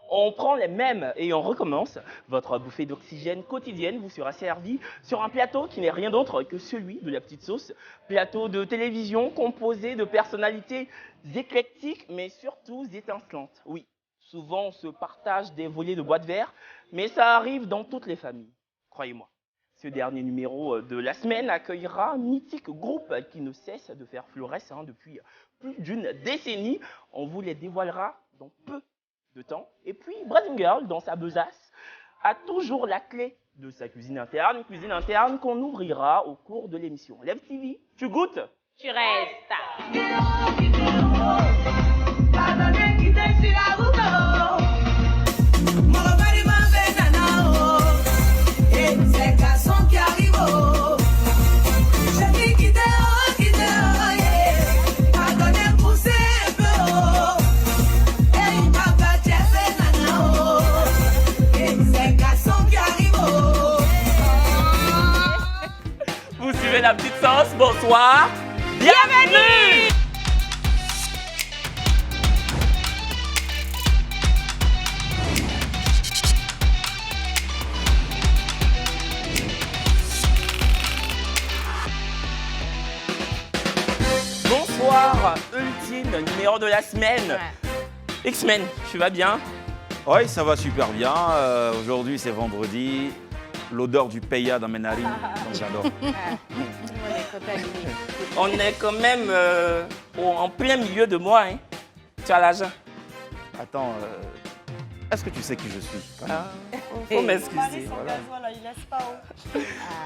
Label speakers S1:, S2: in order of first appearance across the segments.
S1: On prend les mêmes et on recommence. Votre bouffée d'oxygène quotidienne vous sera servie sur un plateau qui n'est rien d'autre que celui de la petite sauce. Plateau de télévision composé de personnalités éclectiques mais surtout étincelantes. Oui, souvent on se partage des volets de bois de verre, mais ça arrive dans toutes les familles, croyez-moi. Ce dernier numéro de la semaine accueillera un mythique groupe qui ne cesse de faire florès depuis plus d'une décennie. On vous les dévoilera dans peu de temps. Et puis, Brazzing Girl, dans sa besace, a toujours la clé de sa cuisine interne, une cuisine interne qu'on ouvrira au cours de l'émission. Lève TV, tu goûtes,
S2: Tu restes.
S1: Vous suivez la petite sauce, bonsoir, bienvenue. Bonsoir, ultime numéro de la semaine. X-Men, tu vas bien?
S3: Oui, ça va super bien. Aujourd'hui, c'est vendredi. L'odeur du paya dans mes narines, donc j'adore.
S1: On est quand même en plein milieu de mois, hein. Tu as l'argent.
S3: Attends, est-ce que tu sais qui je suis?
S1: Faut m'excuser.
S4: Voilà. Il laisse pas haut.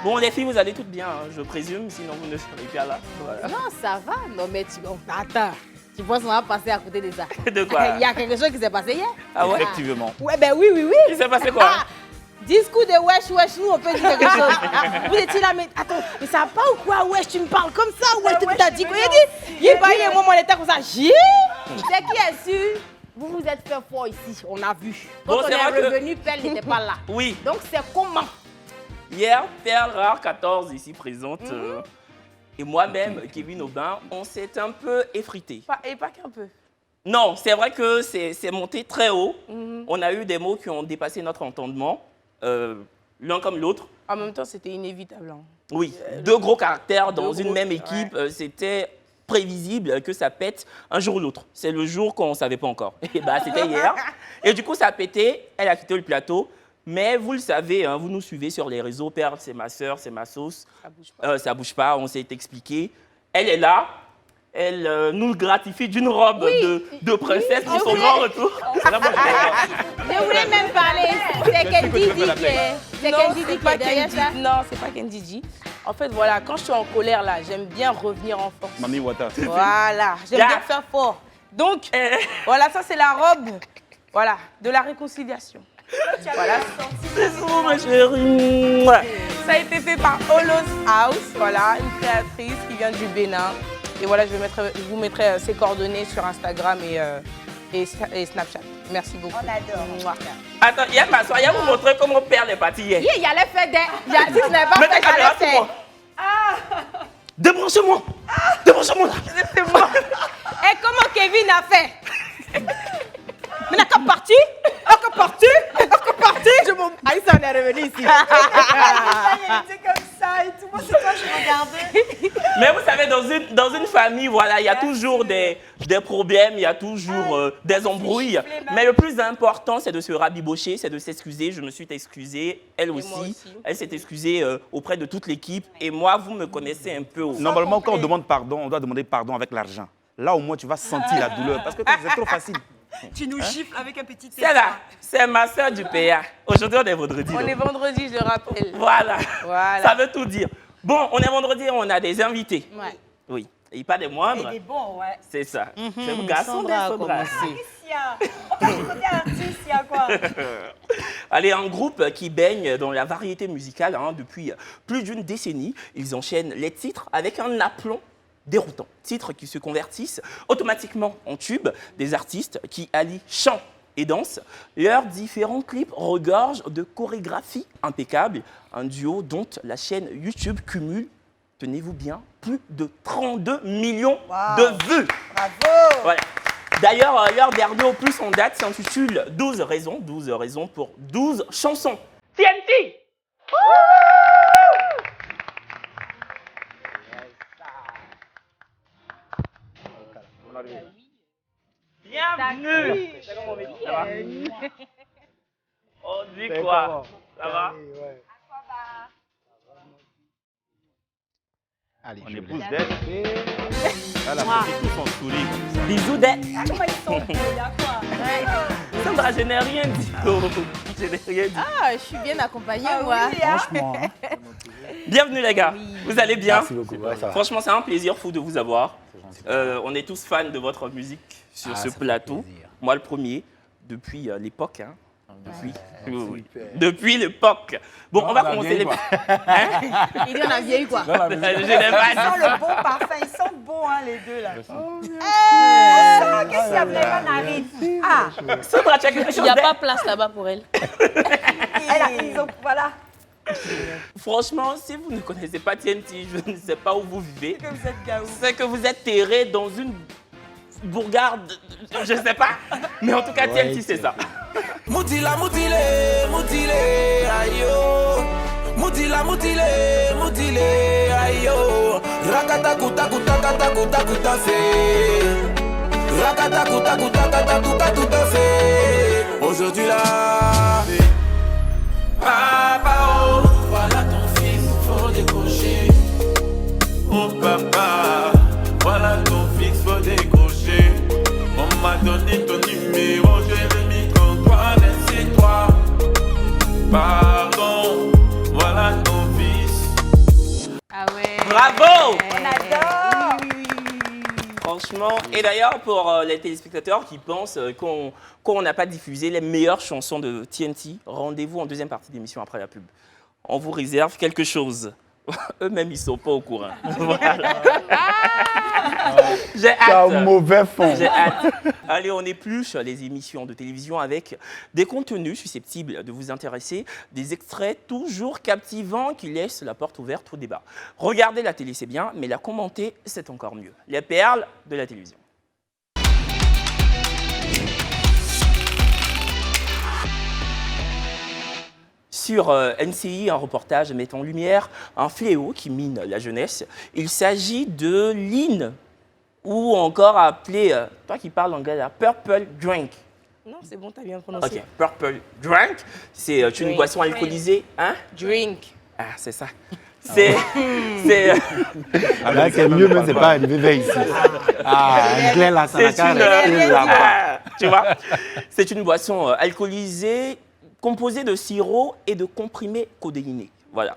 S1: Bon, les filles, vous allez toutes bien, hein, je présume, sinon vous ne serez pas là. Voilà.
S2: Non, ça va. Non, mais tu... Attends. Tu penses qu'on va passer à côté de ça?
S1: De quoi?
S2: Il y a quelque chose qui s'est passé hier.
S1: Ah ouais?
S3: Effectivement.
S2: Ouais, ben oui.
S1: Il s'est passé quoi?
S2: Ah, discours de wesh, nous on peut dire quelque chose. Vous étiez là, mais attends, mais ça va pas ou quoi? Wesh, tu me parles comme ça? Wesh, tu t'as dit quoi? Il a dit, il moi, l'état comme ça. J'ai. C'est qui est sûr? Vous vous êtes fait fort ici, on a vu. Quand
S1: Bon,
S2: on
S1: c'est
S2: est
S1: vrai que-
S2: revenu, Pelle n'était pas là.
S1: Oui.
S2: Donc c'est comment?
S1: Hier, Perle Rare 14 ici présente et moi-même, Kevin Aubin, on s'est un peu effrité.
S4: Et pas qu'un peu.
S1: Non, c'est vrai que c'est monté très haut. On a eu des mots qui ont dépassé notre entendement, l'un comme l'autre.
S4: En même temps, c'était inévitable. Hein.
S1: Oui, deux gros caractères dans
S4: Deux
S1: une
S4: gros,
S1: même équipe, c'était prévisible que ça pète un jour ou l'autre. C'est le jour qu'on ne savait pas encore. Et bah, c'était hier. Et du coup, ça a pété, elle a quitté le plateau. Mais vous le savez, hein, vous nous suivez sur les réseaux, Perle, c'est ma sœur, c'est ma sauce.
S4: Ça bouge pas.
S1: Ça bouge pas, on s'est expliqué. Elle est là, elle nous gratifie d'une robe de princesse pour son grand retour. Là, moi,
S2: Je voulais même parler. C'est Kendi qui est. C'est
S4: Non,
S2: Kendi qui
S4: c'est pas
S2: est derrière
S4: Kendi.
S2: ça.
S4: Non, c'est pas Kendi. En fait, voilà, quand je suis en colère, là, j'aime bien revenir en force.
S3: Mami Wata.
S4: Voilà, j'aime
S1: Ya.
S4: bien faire fort. Donc, voilà, ça, c'est la robe, voilà, de la réconciliation. Voilà.
S1: oh, ma chérie.
S4: Ça a été fait par Olos House, voilà, une créatrice qui vient du Bénin. Et voilà, je vous mettrai ses coordonnées sur Instagram et Snapchat. Merci beaucoup.
S2: On adore.
S4: Mouah.
S1: Attends, il y a ma soeur, il y a vous montrer comment Perle est parti hier.
S2: Il allait faire des. Si tu n'avais pas
S1: Mets ta
S2: fait,
S1: caméra
S2: j'allais
S1: sur
S2: faire.
S1: moi. Débranchez-moi. Débranchez-moi là.
S4: C'est moi.
S2: Et comment Kevin a fait? Mais n'a qu'à partir? Je m'en... Aïssa, on est revenu ici.
S4: Il était comme ça et tout. Moi, c'est toi, je regardais.
S1: Mais vous savez, dans une famille, voilà, il y a toujours des problèmes, il y a toujours des embrouilles. Mais le plus important, c'est de se rabibocher, c'est de s'excuser. Je me suis excusée, elle
S4: moi
S1: aussi.
S4: aussi.
S1: Elle s'est excusée auprès de toute l'équipe. Et moi, vous me connaissez un peu.
S3: Normalement, quand on demande pardon, on doit demander pardon avec l'argent. Là, au moins, tu vas sentir la douleur. Parce que c'est trop facile.
S5: Tu nous gifles avec un petit
S1: C'est là, c'est ma soeur du PA. Aujourd'hui, on est vendredi.
S4: On
S1: donc.
S4: est vendredi, je le rappelle.
S1: Voilà.
S4: Voilà.
S1: Ça veut tout dire. Bon, on est vendredi, on a des invités.
S2: Ouais.
S1: Oui, et pas des moindres.
S5: Il est bon, ouais.
S1: C'est ça. C'est vous garçons
S2: Sandra a
S1: d'être braves.
S5: Alicia, on parle de côté artiste, il y a quoi?
S1: Allez, un groupe qui baigne dans la variété musicale depuis plus d'une décennie. Ils enchaînent les titres avec un aplomb déroutant. Titres qui se convertissent automatiquement en tubes, des artistes qui allient chant et danse. Leurs différents clips regorgent de chorégraphies impeccables. Un duo dont la chaîne YouTube cumule, tenez-vous bien, plus de 32 millions de vues.
S5: Bravo!
S1: Voilà. D'ailleurs, leur dernier opus en date s'intitule 12 raisons pour 12 chansons. TNT! Bienvenue! On dit quoi? Ça va?
S6: Allez,
S3: On
S6: je
S3: épouse
S6: laisse.
S3: d'elle. Elle a pris tout son sourire comme ça.
S1: Bisous d'elle.
S5: Comment ils sont beaux là, quoi.
S1: Sandra, je n'ai rien dit. Je n'ai rien dit.
S2: Ah, je suis bien accompagnée,
S5: Ah
S2: moi.
S5: oui, hein.
S6: Franchement, hein.
S1: Bienvenue les gars. Vous allez bien?
S6: Merci beaucoup. Ouais, ça va.
S1: Franchement, c'est un plaisir fou de vous avoir. On est tous fans de votre musique sur ce
S6: ça fait
S1: plateau.
S6: plaisir.
S1: Moi, le premier, depuis l'époque. Hein. Depuis, oui.
S6: Super.
S1: Depuis l'époque. Bon, on va commencer les.
S2: Il dit on a vieilli, quoi.
S1: Je n'ai
S5: Ils
S1: pas
S5: sentent
S1: dit.
S5: le bon parfum, ils sentent bon, hein, les deux là. Oh, qu'est-ce qu'il y a vraiment n'arrive? Ah,
S1: Sandra, tu as quelque
S2: Il
S1: chose
S2: n'y a
S1: d'elle?
S2: pas place là-bas pour elle.
S5: ils ont, voilà,
S1: Franchement, si vous ne connaissez pas TNT, je ne sais pas où vous vivez.
S5: que vous êtes gaou.
S1: C'est que vous êtes terré dans une bourgade, je ne sais pas. Mais en tout cas, TNT, c'est ça.
S7: Moutila, mutilé, mutilé, ayo. Moutila, mutilé, mutilé, ayo. Rakata kuta kuta kata kuta kuta fait. Rakata kuta kuta kata kuta kuta fait. Aujourd'hui là, papa oh, voilà ton fils, faut décrocher. Oh papa, voilà ton fils, faut décrocher. On m'a donné ton numéro, je l'ai mis contre toi, merci toi. Pardon, voilà ton fils.
S2: Ah ouais.
S1: Bravo!
S5: On adore.
S1: Franchement, et d'ailleurs pour les téléspectateurs qui pensent qu'on n'a pas diffusé les meilleures chansons de TNT, rendez-vous en deuxième partie d'émission après la pub. On vous réserve quelque chose. Eux-mêmes, ils ne sont pas au courant. Voilà. J'ai
S6: Tu as un
S1: hâte.
S6: mauvais fond.
S1: J'ai hâte. Allez, on épluche les émissions de télévision avec des contenus susceptibles de vous intéresser, des extraits toujours captivants qui laissent la porte ouverte au débat. Regardez la télé, c'est bien, mais la commenter, c'est encore mieux. Les perles de la télévision. Sur NCI, un reportage met en lumière un fléau qui mine la jeunesse. Il s'agit de l'IN, ou encore appelé, toi qui parles anglais, la Purple Drink.
S4: Non, c'est bon, t'as bien prononcé.
S1: Ok, Purple Drink, c'est une
S4: Drink.
S1: boisson alcoolisée. Hein?
S4: Drink.
S1: Ah, c'est ça. C'est.
S6: Là, c'est mieux, mais c'est pas arrivé vers ici. Ah, anglais, là, ça n'a
S1: C'est
S6: qu'à
S1: une,
S6: rester là-bas.
S1: tu vois, c'est une boisson alcoolisée composée de sirop et de comprimés codéinés. Voilà.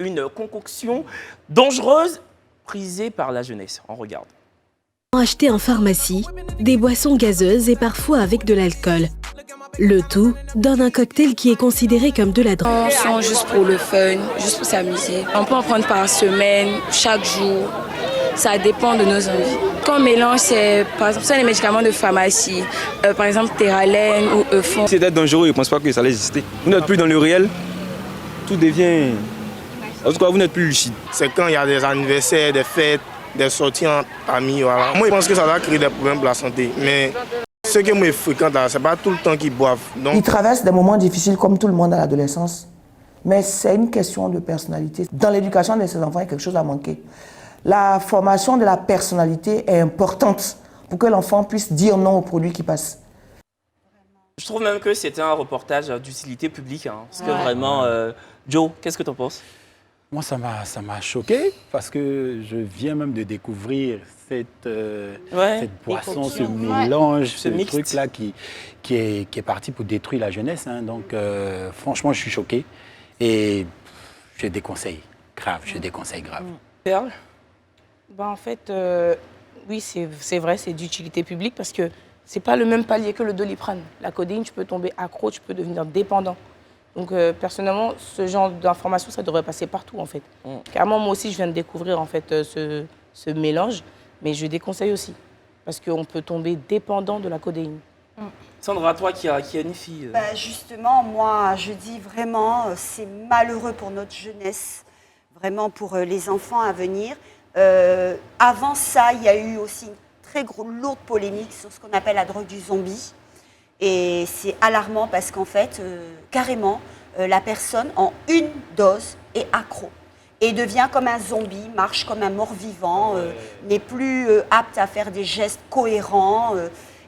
S1: Une concoction dangereuse prisée par la jeunesse. On regarde.
S8: Acheter en pharmacie des boissons gazeuses et parfois avec de l'alcool. Le tout donne un cocktail qui est considéré comme de la drogue.
S9: On sent juste pour le fun, juste pour s'amuser. On peut en prendre par semaine, chaque jour. Ça dépend de nos envies. Quand on mélange, c'est par exemple ça, les médicaments de pharmacie, par exemple Terralène ou Eufon.
S10: C'était dangereux, je ne pense pas que ça allait exister. Vous n'êtes plus dans le réel, tout devient... En tout cas, vous n'êtes plus lucide.
S11: C'est quand il y a des anniversaires, des fêtes, des sorties entre amis. Voilà. Moi, je pense que ça va créer des problèmes pour la santé. Mais ceux que moi je fréquente, ce n'est pas tout le temps qu'ils boivent. Donc...
S12: Ils traversent des moments difficiles comme tout le monde à l'adolescence. Mais c'est une question de personnalité. Dans l'éducation de ces enfants, il y a quelque chose à manquer. La formation de la personnalité est importante pour que l'enfant puisse dire non aux produits qui passent.
S1: Je trouve même que c'était un reportage d'utilité publique. Hein, parce que vraiment, Joe, qu'est-ce que tu en penses?
S6: Moi, ça m'a choqué parce que je viens même de découvrir cette boisson, ce mélange, ce truc-là qui est parti pour détruire la jeunesse. Hein. Donc, franchement, je suis choqué et je déconseille grave,
S1: Perle?
S4: Ben, en fait, oui, c'est vrai, c'est d'utilité publique parce que c'est pas le même palier que le Doliprane. La codéine, tu peux tomber accro, tu peux devenir dépendant. Donc, personnellement, ce genre d'information, ça devrait passer partout, en fait. Carrément, moi aussi, je viens de découvrir, en fait, ce mélange, mais je déconseille aussi parce qu'on peut tomber dépendant de la codéine.
S1: Sandra, toi qui a une fille...
S5: Bah, justement, moi, je dis vraiment, c'est malheureux pour notre jeunesse, vraiment pour les enfants à venir. Avant ça, il y a eu aussi une
S13: très lourde polémique sur ce qu'on appelle la drogue du zombie. Et c'est alarmant parce qu'en fait, carrément, la personne, en une dose, est accro. Et devient comme un zombie, marche comme un mort-vivant, n'est plus apte à faire des gestes cohérents.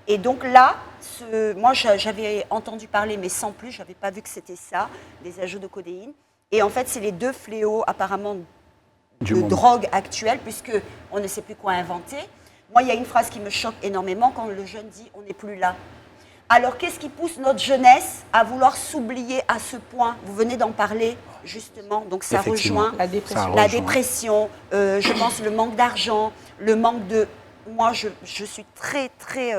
S13: Et donc là, moi j'avais entendu parler, mais sans plus, je n'avais pas vu que c'était ça, des ajouts de codéine. Et en fait, c'est les deux fléaux apparemment de drogue actuelle, puisqu'on ne sait plus quoi inventer. Moi, il y a une phrase qui me choque énormément quand le jeune dit « on n'est plus là ». Alors, qu'est-ce qui pousse notre jeunesse à vouloir s'oublier à ce point? Vous venez d'en parler, justement. Donc, ça rejoint la dépression, je pense le manque d'argent, le manque de... Moi, je suis très, très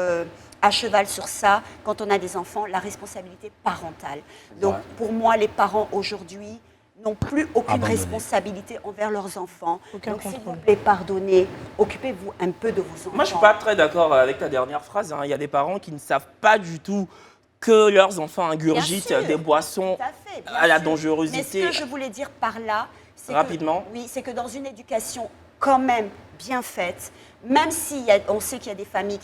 S13: à cheval sur ça. Quand on a des enfants, la responsabilité parentale. Donc, pour moi, les parents, aujourd'hui, n'ont plus aucune responsabilité envers leurs enfants. Donc, s'il vous plaît, pardonnez, occupez-vous un peu de vos enfants.
S1: Moi, je ne suis pas très d'accord avec ta dernière phrase. Il y a des parents qui ne savent pas du tout que leurs enfants ingurgitent des boissons à la dangerosité.
S13: Mais ce que je voulais dire par là, c'est
S1: rapidement.
S13: C'est que dans une éducation quand même bien faite, même si on sait qu'il y a des familles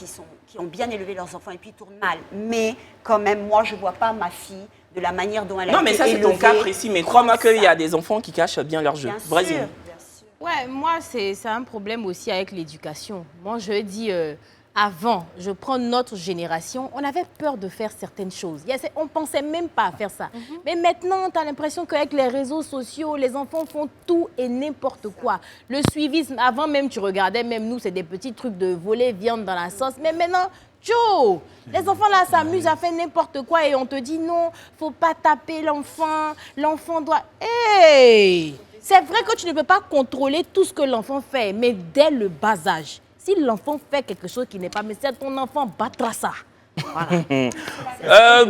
S13: qui ont bien élevé leurs enfants et puis ils tournent mal, mais quand même, moi, je ne vois pas ma fille de la manière dont elle a été élevée.
S1: Non, mais ça, c'est ton cas précis. Mais crois-moi qu'il y a des enfants qui cachent bien leur jeu.
S13: Bien sûr.
S2: Ouais, moi, c'est un problème aussi avec l'éducation. Moi, je dis, avant, je prends notre génération, on avait peur de faire certaines choses. On ne pensait même pas à faire ça. Mais maintenant, tu as l'impression qu'avec les réseaux sociaux, les enfants font tout et n'importe quoi. Le suivisme, avant même, tu regardais, même nous, c'est des petits trucs de voler viande dans la sauce. Mais maintenant, Joe, les enfants là s'amusent à faire n'importe quoi et on te dit non, faut pas taper l'enfant, l'enfant doit... Hey! C'est vrai que tu ne peux pas contrôler tout ce que l'enfant fait, mais dès le bas âge, si l'enfant fait quelque chose qui n'est pas, mais c'est ton enfant battra ça. Voilà.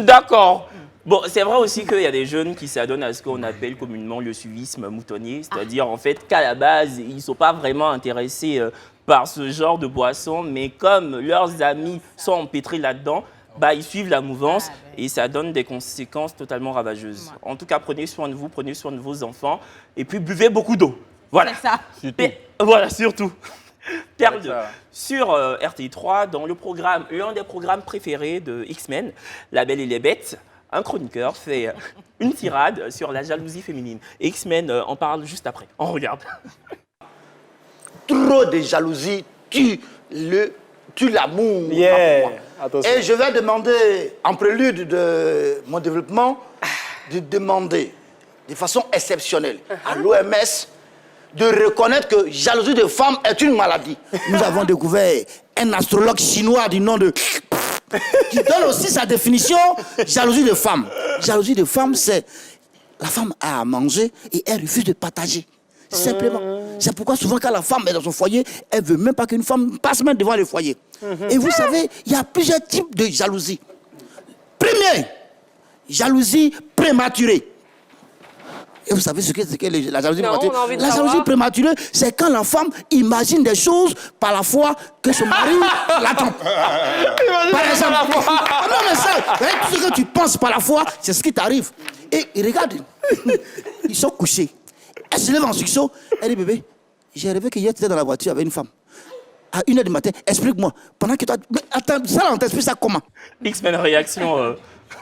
S1: D'accord. Bon, c'est vrai aussi qu'il y a des jeunes qui s'adonnent à ce qu'on appelle communément le suivisme moutonnier, c'est-à-dire en fait qu'à la base, ils ne sont pas vraiment intéressés par ce genre de boisson, mais comme leurs amis sont empêtrés là-dedans, ils suivent la mouvance et ça donne des conséquences totalement ravageuses. En tout cas, prenez soin de vous, prenez soin de vos enfants et puis buvez beaucoup d'eau. Voilà.
S2: C'est ça.
S1: Surtout. Voilà, surtout. Perle sur RTI3, dans le programme, l'un des programmes préférés de X-Men, La Belle et les Bêtes, un chroniqueur fait une tirade sur la jalousie féminine. Et X-Men en parle juste après. On regarde.
S14: Trop de jalousie tue l'amour.
S15: Yeah.
S14: Et je vais demander, en prélude de mon développement, de demander de façon exceptionnelle à l'OMS de reconnaître que jalousie de femme est une maladie. Nous avons découvert un astrologue chinois du nom de... qui donne aussi sa définition, jalousie de femme. Jalousie de femme, c'est la femme a à manger et elle refuse de partager. Simplement. C'est pourquoi souvent quand la femme est dans son foyer, elle ne veut même pas qu'une femme passe même devant le foyer. Et vous savez, il y a plusieurs types de jalousie. Premier, jalousie prématurée. Et vous savez ce qu'est la jalousie prématurée? La jalousie prématurée, c'est quand la femme imagine des choses par la foi que son mari l'attend. Par exemple, non mais ça, tout ce que tu penses par la foi, c'est ce qui t'arrive. Et regarde, ils sont couchés. Elle se lève en sursaut, elle dit bébé, j'ai rêvé que hier tu étais dans la voiture avec une femme. À 1h du matin, explique-moi. Pendant que toi. Mais attends, ça, on t'explique ça comment?
S1: X-Men réaction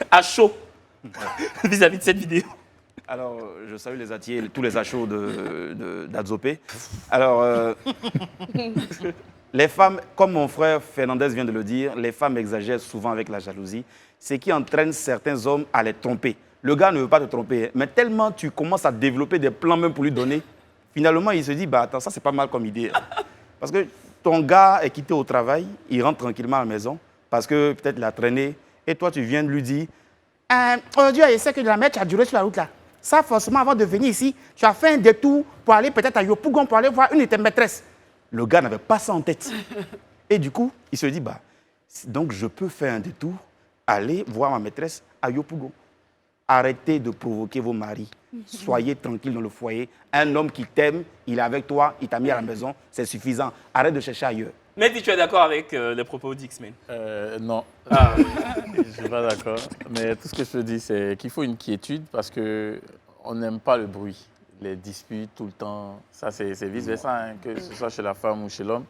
S1: à chaud vis-à-vis de cette vidéo.
S3: Alors, je salue les Atiers, tous les achats d'Adzopé. Alors, les femmes, comme mon frère Fernandez vient de le dire, les femmes exagèrent souvent avec la jalousie, ce qui entraîne certains hommes à les tromper. Le gars ne veut pas te tromper, mais tellement tu commences à développer des plans même pour lui donner, finalement, il se dit, attends, ça, c'est pas mal comme idée. Parce que ton gars est quitté au travail, il rentre tranquillement à la maison, parce que peut-être il a traîné, et toi, tu viens de lui dire, aujourd'hui, je sais que de la mer, tu as duré sur la route là. Ça, forcément, avant de venir ici, tu as fait un détour pour aller peut-être à Yopougon, pour aller voir une de tes maîtresses. Le gars n'avait pas ça en tête. Et du coup, il se dit, donc je peux faire un détour, aller voir ma maîtresse à Yopougon. Arrêtez de provoquer vos maris. Soyez tranquille dans le foyer. Un homme qui t'aime, il est avec toi, il t'a mis à la maison, c'est suffisant. Arrête de chercher ailleurs.
S1: Mais tu es d'accord avec les propos d'X-Men?
S15: Non, je ne suis pas d'accord. Mais tout ce que je te dis, c'est qu'il faut une quiétude parce qu'on n'aime pas le bruit. Les disputes tout le temps, ça c'est vice-versa, que ce soit chez la femme ou chez l'homme.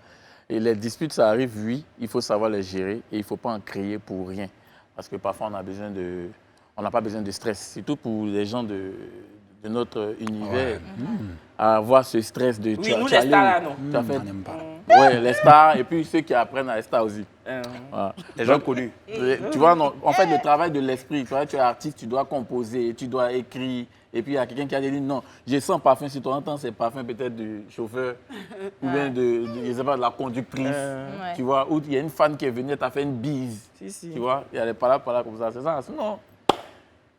S15: Et les disputes, ça arrive, oui, il faut savoir les gérer et il ne faut pas en créer pour rien. Parce que parfois, on n'a pas besoin de stress, surtout pour les gens de notre univers, à avoir ce stress de...
S1: Oui, nous les stars là, non.
S15: On n'aime pas. Oui, les stars et puis ceux qui apprennent à les stars aussi. Voilà.
S3: Les gens connus.
S15: Tu vois, non, en fait, le travail de l'esprit, tu vois, tu es artiste, tu dois composer, tu dois écrire. Et puis, il y a quelqu'un qui a dit, non, j'ai 100 parfums sur toi, entends ces parfums peut-être du chauffeur ou bien je sais pas, de la conductrice, tu vois, ou il y a une fan qui est venue, t'as fait une bise, tu vois, il y a des paroles comme ça, c'est ça, sinon...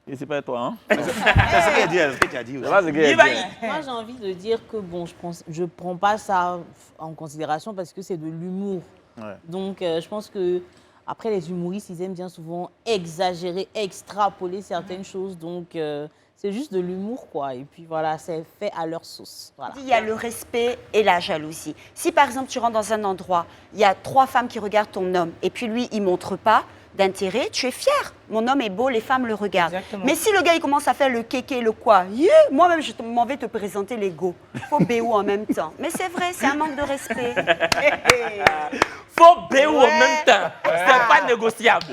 S15: Et c'est pas toi, hein?
S3: C'est ce qu'elle dit, ce que tu as dit aussi.
S2: Moi, j'ai envie de dire que, bon, je prends pas ça en considération parce que c'est de l'humour.
S15: Ouais.
S2: Donc, je pense que après les humoristes, ils aiment bien souvent exagérer, extrapoler certaines choses. Donc, c'est juste de l'humour, quoi. Et puis, voilà, c'est fait à leur sauce. Voilà.
S13: Il y a le respect et la jalousie. Si, par exemple, tu rentres dans un endroit, il y a 3 femmes qui regardent ton homme et puis lui, il ne montre pas d'intérêt, tu es fier. Mon homme est beau, les femmes le regardent.
S2: Exactement.
S13: Mais si le gars, il commence à faire le kéké, le quoi, moi-même, je m'en vais te présenter l'ego. Faut béou en même temps. Mais c'est vrai, c'est un manque de respect.
S1: Faut béou en même temps. C'est pas négociable.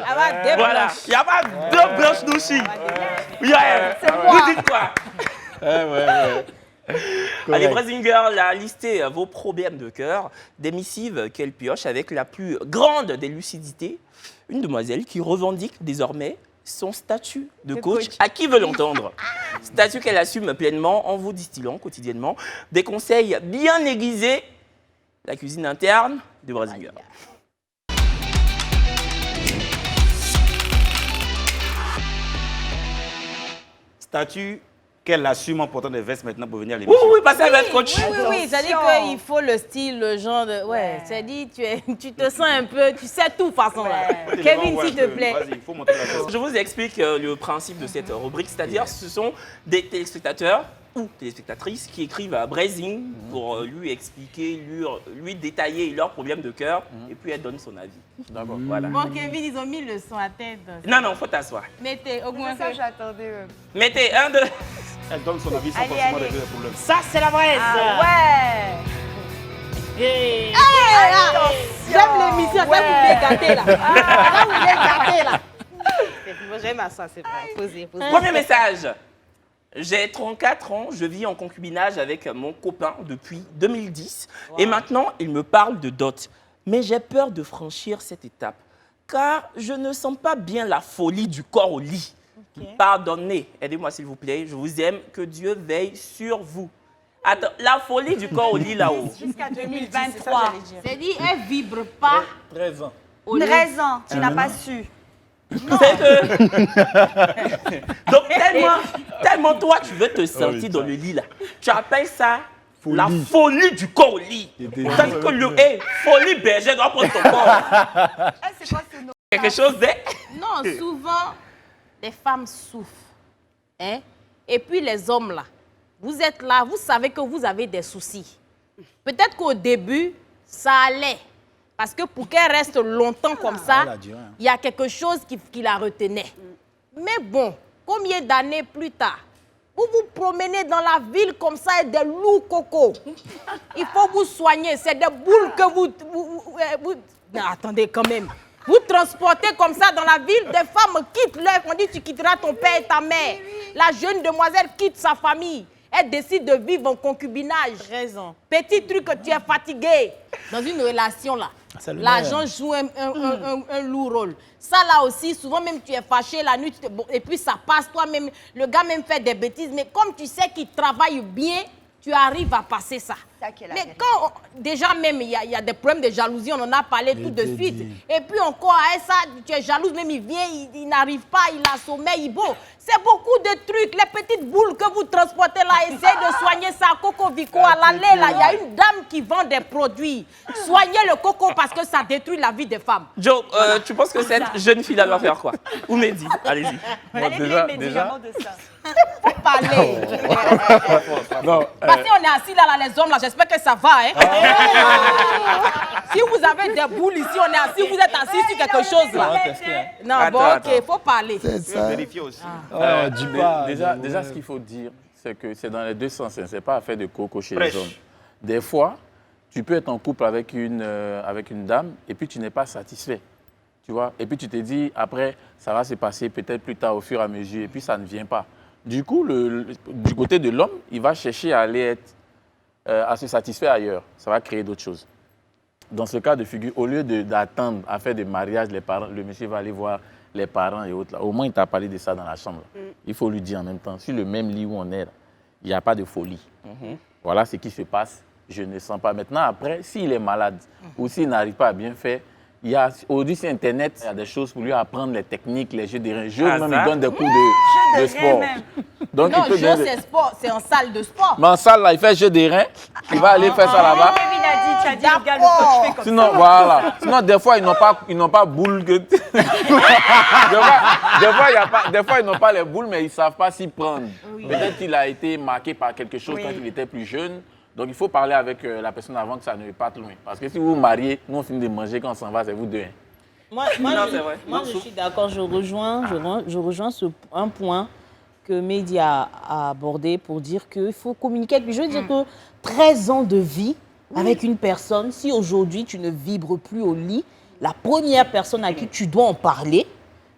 S1: Voilà. Il n'y a pas 2 blanches douchis. Vous dites quoi? Allez, Brazing Girl a listé vos problèmes de cœur, des missives qu'elle pioche avec la plus grande des lucidités. Une demoiselle qui revendique désormais son statut de coach à qui veut l'entendre. Statut qu'elle assume pleinement en vous distillant quotidiennement des conseils bien aiguisés, la cuisine interne de Brazing Girl.
S3: Statut qu'elle assume en portant des vestes maintenant pour venir à l'émission.
S1: Oui, passez à votre coach.
S2: Oui, c'est-à-dire qu'il faut le style, le genre de... Ouais, c'est-à-dire tu te sens un peu... Tu sais tout, de toute façon. Là. Kevin, s'il te plaît.
S3: Vas-y, il faut montrer la chose.
S1: Je vous explique le principe de cette rubrique, c'est-à-dire ce sont des téléspectateurs ou téléspectatrices qui écrivent à Brazing pour lui expliquer, lui détailler leurs problèmes de cœur et puis elle donne son avis. D'accord, voilà.
S2: Bon, Kevin, ils ont mis le son à tête.
S1: Non, faut t'asseoir.
S2: Mettez, augmentez.
S5: Ça, j'attendais.
S1: Mettez, 1, 2...
S3: Elle donne son avis sans forcément régler les problèmes.
S2: Ça, c'est la vraie.
S5: Ah ouais.
S2: J'aime l'émission, ça vous voulez gâter là. Ça vous voulez gâter là. J'aime ça, c'est vrai. Posez.
S1: Premier message. J'ai 34 ans, je vis en concubinage avec mon copain depuis 2010 et maintenant il me parle de dot. Mais j'ai peur de franchir cette étape car je ne sens pas bien la folie du corps au lit. Pardonnez, aidez-moi s'il vous plaît, je vous aime, que Dieu veille sur vous. Attends, la folie du corps au lit là-haut.
S13: Jusqu'à 2023.
S2: C'est-à-dire, elle ne vibre pas.
S15: 13 ans.
S13: 13 ans, tu n'as pas su.
S1: C'est que... Donc tellement toi tu veux te sentir dans le lit là. Tu appelles ça la folie du corps au lit. Tandis que le folie berger doit prendre ton corps.
S5: C'est quoi ce nom?
S1: Quelque chose de...
S2: Non, souvent, les femmes souffrent. Hein? Et puis les hommes là, vous êtes là, vous savez que vous avez des soucis. Peut-être qu'au début, ça allait. Parce que pour qu'elle reste longtemps comme ça, il y a quelque chose qui la retenait. Mais bon, combien d'années plus tard, vous vous promenez dans la ville comme ça et des loups coco. Il faut vous soigner. C'est des boules que vous... Non, attendez quand même. Vous transportez comme ça dans la ville, des femmes quittent leur... On dit tu quitteras ton père et ta mère. La jeune demoiselle quitte sa famille. Elle décide de vivre en concubinage. Raison. Petit truc que tu es fatigué. Dans une relation là, l'argent joue un lourd rôle. Ça là aussi, souvent même tu es fâché la nuit, et puis ça passe toi-même. Le gars même fait des bêtises, mais comme tu sais qu'il travaille bien, tu arrives à passer ça. Mais quand déjà même il y a des problèmes de jalousie, on en a parlé tout de suite. Et puis encore à ça, tu es jalouse, même il vient, il n'arrive pas, il a sommeil, bon. C'est beaucoup de trucs, les petites boules que vous transportez là, essayez de soigner ça. Coco Vico, à l'allée là, il y a une dame qui vend des produits. Soignez le coco parce que ça détruit la vie des femmes.
S1: Joe, tu penses que cette jeune fille là va faire quoi? Ou Mehdi, allez-y.
S15: Déjà,
S2: Faut parler.
S15: non,
S2: Parce qu'on est assis là, les hommes là, j'espère que ça va. Hein? Si vous avez des boules ici, on est assis, vous êtes assis sur quelque chose là. Non, bon, ok, faut parler.
S3: C'est ça. Vérifier aussi.
S15: Déjà, ce qu'il faut dire, c'est que c'est dans les deux sens. Ce n'est pas affaire de coco chez les hommes. Des fois, Tu peux être en couple avec une dame et puis tu n'es pas satisfait. Tu vois? Et puis tu te dis, après, ça va se passer peut-être plus tard au fur et à mesure et puis ça ne vient pas. Du coup, du côté de l'homme, il va chercher à à se satisfaire ailleurs. Ça va créer d'autres choses. Dans ce cas de figure, au lieu d'attendre à faire des mariages, le monsieur va aller voir les parents et autres. Là. Au moins, il t'a parlé de ça dans la chambre. Il faut lui dire en même temps, sur le même lit où on est, là, il n'y a pas de folie. Voilà ce qui se passe. Je ne sens pas. Maintenant, après, s'il est malade ou s'il n'arrive pas à bien faire, aujourd'hui, sur Internet, il y a des choses pour lui apprendre les techniques, les jeux de reins. Même, il donne des cours de sport. Donc,
S2: non, jeu, c'est sport. C'est en salle de sport.
S15: Mais en salle, là, il fait jeu de reins. Il va aller faire ça là-bas.
S5: Tu as dit, regarde le coach fait comme
S15: Sinon,
S5: ça.
S15: voilà. Sinon, des fois, ils n'ont pas boule. Des fois, ils n'ont pas les boules, mais ils ne savent pas s'y prendre. Oui. Peut-être qu'il a été marqué par quelque chose quand il était plus jeune. Donc, il faut parler avec la personne avant que ça ne parte loin. Parce que si vous vous mariez, nous, on finit de manger quand on s'en va, c'est vous deux. Hein.
S2: Moi, je suis d'accord. Je rejoins un point que Mehdi a abordé pour dire qu'il faut communiquer avec lui. Je veux dire que 13 ans de vie avec une personne, si aujourd'hui tu ne vibres plus au lit, la première personne à qui tu dois en parler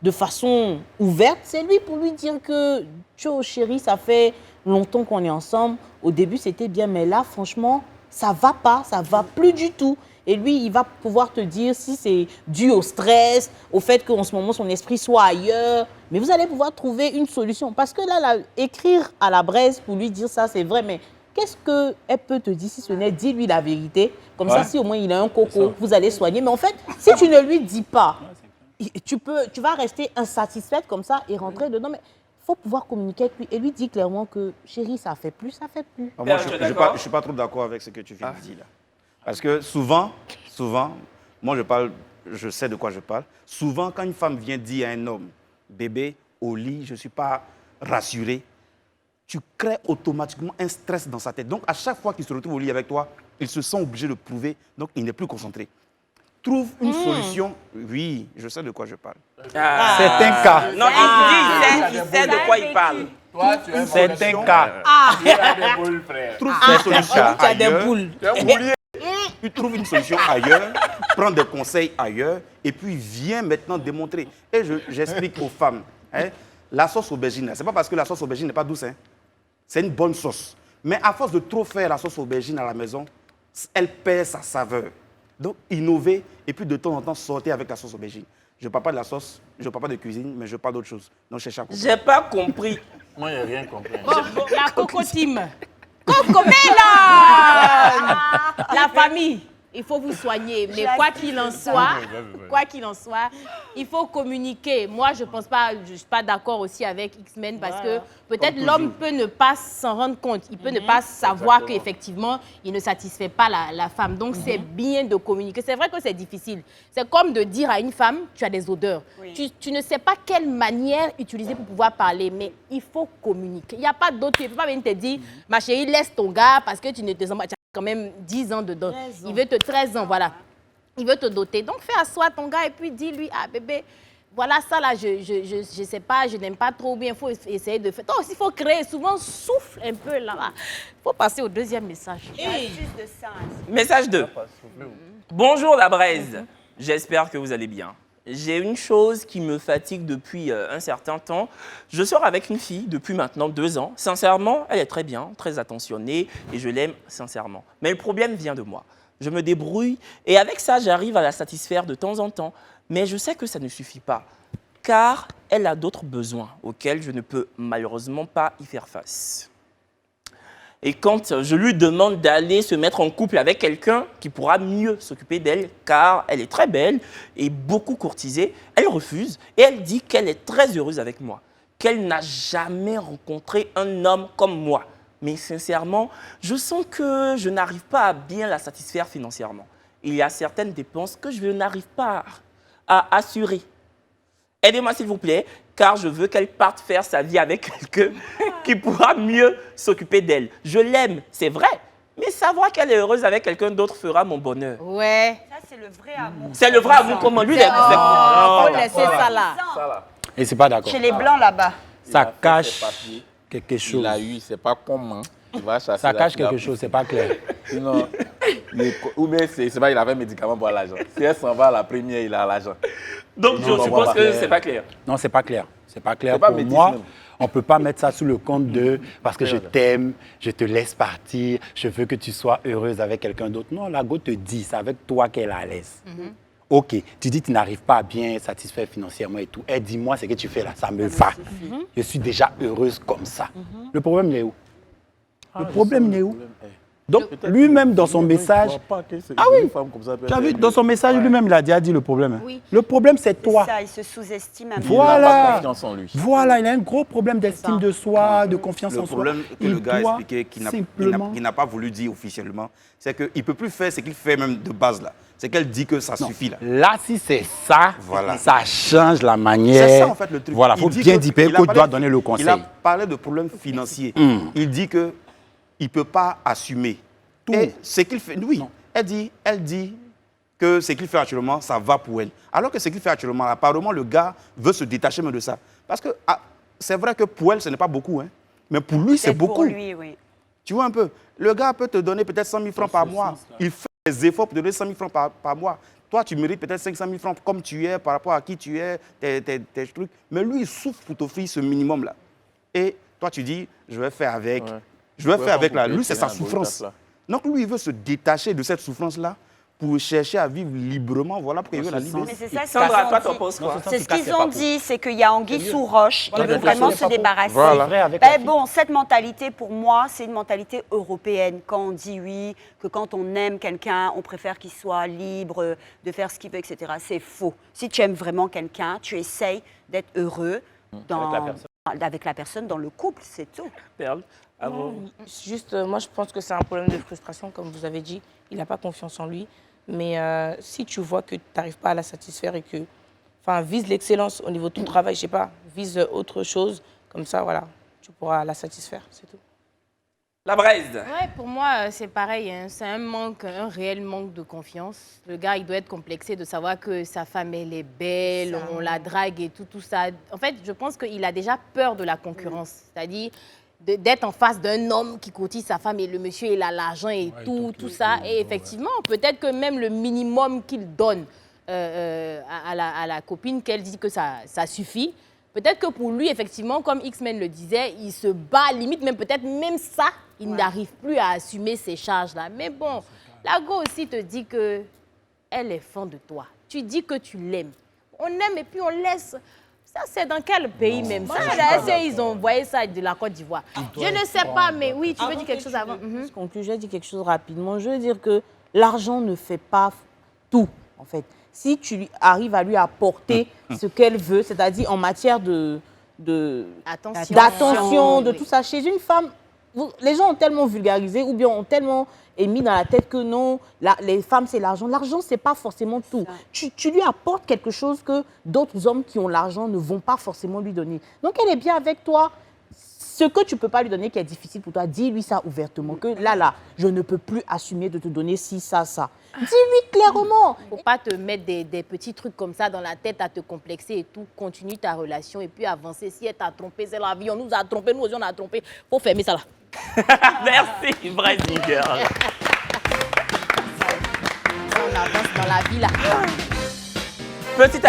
S2: de façon ouverte, c'est lui pour lui dire que Tcho, chérie, ça fait longtemps qu'on est ensemble. Au début, c'était bien, mais là, franchement, ça va pas, ça va plus du tout. Et lui, il va pouvoir te dire si c'est dû au stress, au fait qu'en ce moment, son esprit soit ailleurs. Mais vous allez pouvoir trouver une solution. Parce que là, écrire à la braise pour lui dire ça, c'est vrai, mais qu'est-ce qu'elle peut te dire si ce n'est dis-lui la vérité? Comme ça, si au moins il a un coco, vous allez soigner. Mais en fait, si tu ne lui dis pas, tu vas rester insatisfaite comme ça et rentrer dedans. Mais il faut pouvoir communiquer avec lui et lui dire clairement que chérie, ça fait plus, ça fait plus.
S3: Moi, je ne suis pas trop d'accord avec ce que tu viens de dire là. Parce que souvent, moi je sais de quoi je parle. Souvent, quand une femme vient dire à un homme, bébé, au lit, je ne suis pas rassurée, tu crées automatiquement un stress dans sa tête. Donc, à chaque fois qu'il se retrouve au lit avec toi, il se sent obligé de prouver, donc il n'est plus concentré. Trouve une solution. Oui, je sais de quoi je parle. C'est un cas.
S1: Non, il sait de quoi il parle.
S15: Toi, tu es
S3: c'est un cas.
S15: Tu as des boules, frère.
S3: Trouve une solution ailleurs.
S2: Tu as des boules.
S3: Tu trouves une solution ailleurs, prends des conseils ailleurs, et puis viens maintenant démontrer. Et j'explique aux femmes, hein, la sauce aubergine, ce n'est pas parce que la sauce aubergine n'est pas douce, hein. C'est une bonne sauce. Mais à force de trop faire la sauce aubergine à la maison, elle perd sa saveur. Donc, innover et puis de temps en temps sortir avec la sauce aubergine. Je ne parle pas de la sauce, je ne parle pas de cuisine, mais je parle d'autre chose. Donc, cherche à comprendre.
S1: J'ai pas compris.
S15: Moi, je n'ai rien compris.
S2: La cocotime. Cocomélon. La famille. Il faut vous soigner, mais quoi qu'il en soit, il faut communiquer. Moi, je pense pas, je suis pas d'accord aussi avec X-Men parce que peut-être l'homme peut ne pas s'en rendre compte, il peut ne pas savoir qu'effectivement, il ne satisfait pas la femme. Donc, c'est bien de communiquer. C'est vrai que c'est difficile. C'est comme de dire à une femme, tu as des odeurs. Oui. Tu ne sais pas quelle manière utiliser pour pouvoir parler, mais il faut communiquer. Il n'y a pas d'autre. Il ne peut pas venir te dire, ma chérie, laisse ton gars parce que tu ne te sens pas... quand même 10 ans dedans. 13 ans. Il veut te 13 ans, voilà. Il veut te doter. Donc, fais asseoir ton gars et puis dis-lui, ah bébé, voilà ça là, je sais pas, je n'aime pas trop bien, il faut essayer de faire. Toi aussi, il faut créer. Souvent, souffle un peu là. Il faut passer au deuxième message.
S1: Message 2. Bonjour la braise. J'espère que vous allez bien. J'ai une chose qui me fatigue depuis un certain temps. Je sors avec une fille depuis maintenant 2 ans. Sincèrement, elle est très bien, très attentionnée et je l'aime sincèrement. Mais le problème vient de moi. Je me débrouille et avec ça, j'arrive à la satisfaire de temps en temps. Mais je sais que ça ne suffit pas car elle a d'autres besoins auxquels je ne peux malheureusement pas y faire face. Et quand je lui demande d'aller se mettre en couple avec quelqu'un qui pourra mieux s'occuper d'elle, car elle est très belle et beaucoup courtisée, elle refuse et elle dit qu'elle est très heureuse avec moi, qu'elle n'a jamais rencontré un homme comme moi. Mais sincèrement, je sens que je n'arrive pas à bien la satisfaire financièrement. Il y a certaines dépenses que je n'arrive pas à assurer. Aidez-moi s'il vous plaît, car je veux qu'elle parte faire sa vie avec quelqu'un qui pourra mieux s'occuper d'elle. Je l'aime, c'est vrai, mais savoir qu'elle est heureuse avec quelqu'un d'autre fera mon bonheur.
S2: Ouais.
S5: Ça, c'est le vrai amour.
S1: C'est le vrai amour, comment lui, il est...
S2: faut laisser ça là.
S6: Et c'est pas d'accord.
S5: Chez les Blancs, là-bas.
S6: Ça cache quelque chose.
S15: Il a eu, c'est pas comment. Il va chasser
S6: ça cache quelque chose, c'est pas clair.
S15: Sinon, Ou bien c'est pas il avait un médicament pour l'argent. Si elle s'en va à la première, il a l'argent.
S1: Donc je suppose que c'est pas clair.
S6: Non, c'est pas clair. C'est pas clair.
S15: C'est pas
S6: Pour
S15: métis
S6: moi,
S15: même.
S6: on ne peut pas mettre ça sous le compte de parce que je t'aime, je te laisse partir, je veux que tu sois heureuse avec quelqu'un d'autre. Non, la go te dit, c'est avec toi qu'elle est à l'aise. OK, tu dis que tu n'arrives pas à bien satisfaire financièrement et tout. Elle dit, moi, ce que tu fais là, ça me va. Je suis déjà heureuse comme ça. Le problème, il est où? Le problème, il est où? Donc, lui-même, dans son message... Ah oui, tu as vu, dans son message, lui-même, il a déjà dit le problème. Hein.
S13: Oui.
S6: Le problème, c'est toi.
S13: Ça, il se sous-estime un peu.
S6: Voilà.
S15: Il n'a pas confiance en lui.
S6: Voilà, il a un gros problème d'estime de soi, de confiance en
S3: Le
S6: soi.
S3: problème que le gars a expliqué, qu'il n'a pas voulu dire officiellement, c'est qu'il ne peut plus faire ce qu'il fait même de base là. C'est qu'elle dit que ça suffit là.
S6: Là, si c'est ça,
S3: voilà.
S6: Ça change la manière.
S3: C'est ça en fait le truc.
S6: Voilà, il faut bien dire qu'il doit donner le conseil.
S3: Il a parlé de problèmes financiers. Il dit qu'il ne peut pas assumer. Tout. Et ce qu'il fait, oui, elle dit que ce qu'il fait actuellement, ça va pour elle. Alors que ce qu'il fait actuellement, apparemment, le gars veut se détacher même de ça. Parce que c'est vrai que pour elle, ce n'est pas beaucoup. Hein, mais pour lui, c'est beaucoup.
S13: Pour lui, oui.
S3: Tu vois un peu, le gars peut te donner peut-être 100 000 francs par mois. Il fait des efforts pour te donner 100 000 francs par mois. Toi, tu mérites peut-être 500 000 francs comme tu es, par rapport à qui tu es, tes trucs. Mais lui, il souffre pour t'offrir ce minimum-là. Et toi, tu dis, je vais faire avec. Ouais. Je vais faire avec là. Lui, c'est sa souffrance. Donc, lui, il veut se détacher de cette souffrance-là pour chercher à vivre librement. Voilà pourquoi il veut la liberté.
S13: Mais c'est ça,
S1: Sandra, toi, t'en penses quoi?
S13: C'est ce qu'ils ont dit, c'est qu'il y a anguille sous roche. Ils veulent vraiment se débarrasser.
S3: Voilà.
S13: Ben bon, cette mentalité, pour moi, c'est une mentalité européenne. Quand on dit oui, que quand on aime quelqu'un, on préfère qu'il soit libre de faire ce qu'il veut, etc. C'est faux. Si tu aimes vraiment quelqu'un, tu essayes d'être heureux avec la personne dans le couple, c'est tout.
S1: Perle.
S4: Juste, moi, je pense que c'est un problème de frustration, comme vous avez dit. Il n'a pas confiance en lui. Mais si tu vois que tu n'arrives pas à la satisfaire et que, vise l'excellence au niveau de ton travail, je sais pas, vise autre chose, comme ça, voilà, tu pourras la satisfaire, c'est tout.
S1: La braise.
S2: Ouais, pour moi, c'est pareil. Hein. C'est un réel manque de confiance. Le gars, il doit être complexé de savoir que sa femme, elle est belle, on la drague et tout ça. En fait, je pense qu'il a déjà peur de la concurrence. C'est-à-dire d'être en face d'un homme qui cotise sa femme et le monsieur, il a l'argent et tout ça. Et effectivement, peut-être que même le minimum qu'il donne à la copine, qu'elle dit que ça suffit, peut-être que pour lui, effectivement, comme X-Men le disait, il se bat, limite, même peut-être même ça, il n'arrive plus à assumer ces charges-là. Mais bon, la go aussi te dit qu'elle est fan de toi. Tu dis que tu l'aimes. On aime et puis on laisse. Ça, c'est dans quel pays même? Ça, ils ont envoyé ça de la Côte d'Ivoire. Je ne sais pas, mais oui, tu veux dire quelque chose avant?
S4: Je conclue, je vais dire quelque chose rapidement. Je veux dire que l'argent ne fait pas tout, en fait. Si tu arrives à lui apporter ce qu'elle veut, c'est-à-dire en matière d'attention, de tout ça, chez une femme, les gens ont tellement vulgarisé ou bien ont tellement mis dans la tête que non, les femmes, c'est l'argent. L'argent, ce n'est pas forcément tout. Tu lui apportes quelque chose que d'autres hommes qui ont l'argent ne vont pas forcément lui donner. Donc, elle est bien avec toi. Ce que tu ne peux pas lui donner qui est difficile pour toi, dis-lui ça ouvertement. Que là, je ne peux plus assumer de te donner ci, ça. Dis-lui clairement.
S2: Il ne faut pas te mettre des petits trucs comme ça dans la tête à te complexer et tout. Continue ta relation et puis avancer. Si elle t'a trompé, c'est la vie. On nous a trompé, nous aussi on a trompé. Il faut fermer ça là.
S1: Merci, Braise Girl.
S2: On avance dans la vie là.
S1: Petite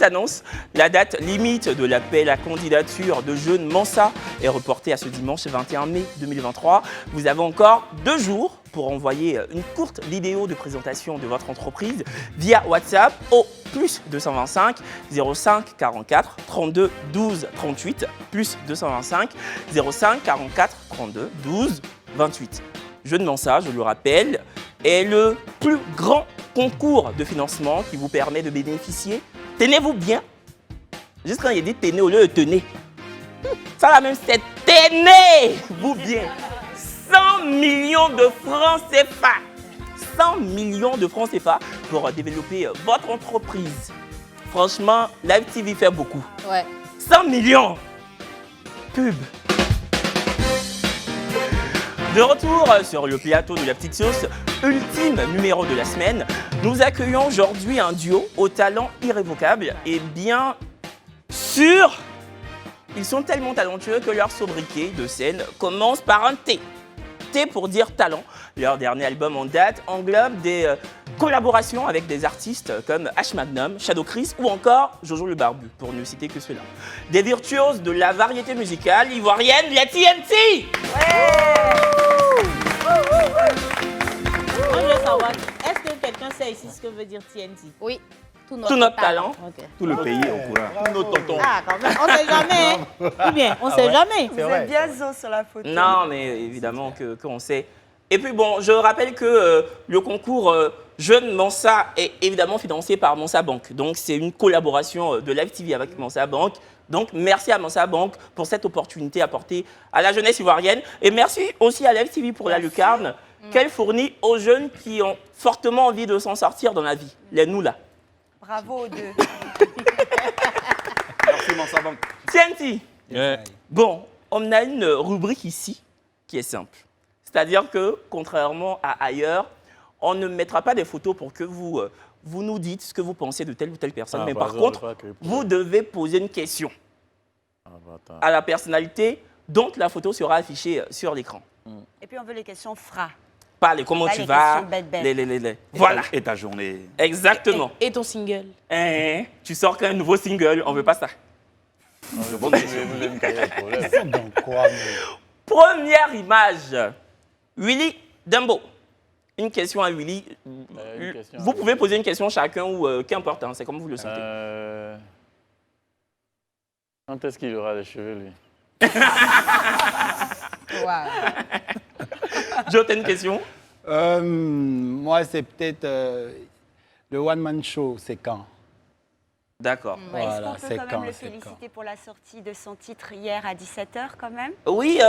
S1: annonce, la date limite de l'appel à candidature de Jeune Mansa est reportée à ce dimanche 21 mai 2023. Vous avez encore 2 jours pour envoyer une courte vidéo de présentation de votre entreprise via WhatsApp au plus 225 05 44 32 12 38 plus 225 05 44 32 12 28. Jeune Mansa, je le rappelle, est le plus grand concours de financement qui vous permet de bénéficier. Tenez-vous bien. Juste quand il dit tenez au lieu de tenez. Ça là même c'est tenez-vous bien. 100 millions de francs CFA. 100 millions de francs CFA pour développer votre entreprise. Franchement, Live TV fait beaucoup.
S2: Ouais.
S1: 100 millions. Pub. De retour sur le plateau de La Petite Sauce, ultime numéro de la semaine, nous accueillons aujourd'hui un duo au talent irrévocable et bien sûr, ils sont tellement talentueux que leur sobriquet de scène commence par un T. T pour dire talent. Leur dernier album en date englobe des collaborations avec des artistes comme H Magnum, Shadow Chris ou encore Jojo le Barbu, pour ne citer que ceux-là. Des virtuoses de la variété musicale ivoirienne, les TNT.
S2: Moi, je veux savoir, est-ce que quelqu'un sait ici ce que veut dire TNT?
S16: Oui.
S1: Tout notre talent.
S2: Okay.
S3: Tout le pays est au courant.
S15: Tous nos tontons.
S2: Ah, quand même, on sait jamais. Ou bien, on sait jamais.
S5: Vous êtes bien zo sur la photo.
S1: Non, mais évidemment qu'on sait. Et puis bon, je rappelle que le concours Jeune Mensa est évidemment financé par Mensa Bank. Donc c'est une collaboration de Live TV avec Mensa Bank. Donc merci à Mensa Bank pour cette opportunité apportée à la jeunesse ivoirienne. Et merci aussi à Live TV pour la lucarne qu'elle fournit aux jeunes qui ont fortement envie de s'en sortir dans la vie. Les nous là.
S5: Bravo aux deux.
S3: Merci, Mensa Bank.
S1: TNT. Bon, on a une rubrique ici qui est simple. C'est-à-dire que, contrairement à ailleurs, on ne mettra pas des photos pour que vous nous dites ce que vous pensez de telle ou telle personne. Mais par contre, vous devez poser une question à la personnalité dont la photo sera affichée sur l'écran.
S13: Et puis on veut les questions fra.
S1: Parlez, comment tu vas, voilà.
S3: Et ta journée.
S1: Exactement.
S4: Et ton single.
S1: Tu sors qu'un nouveau single, on veut pas ça. Première image. Willy Dumbo. Une question à Willy. Vous pouvez poser une question chacun ou qu'importe, c'est comme vous le sentez.
S15: Quand est-ce qu'il aura les cheveux, lui?
S1: Joe, t'as une question?
S6: Moi, c'est peut-être le one-man show, c'est quand?
S1: D'accord.
S6: Voilà,
S13: est-ce qu'on peut quand même le féliciter pour la sortie de son titre hier à 17h quand même?
S1: Oui,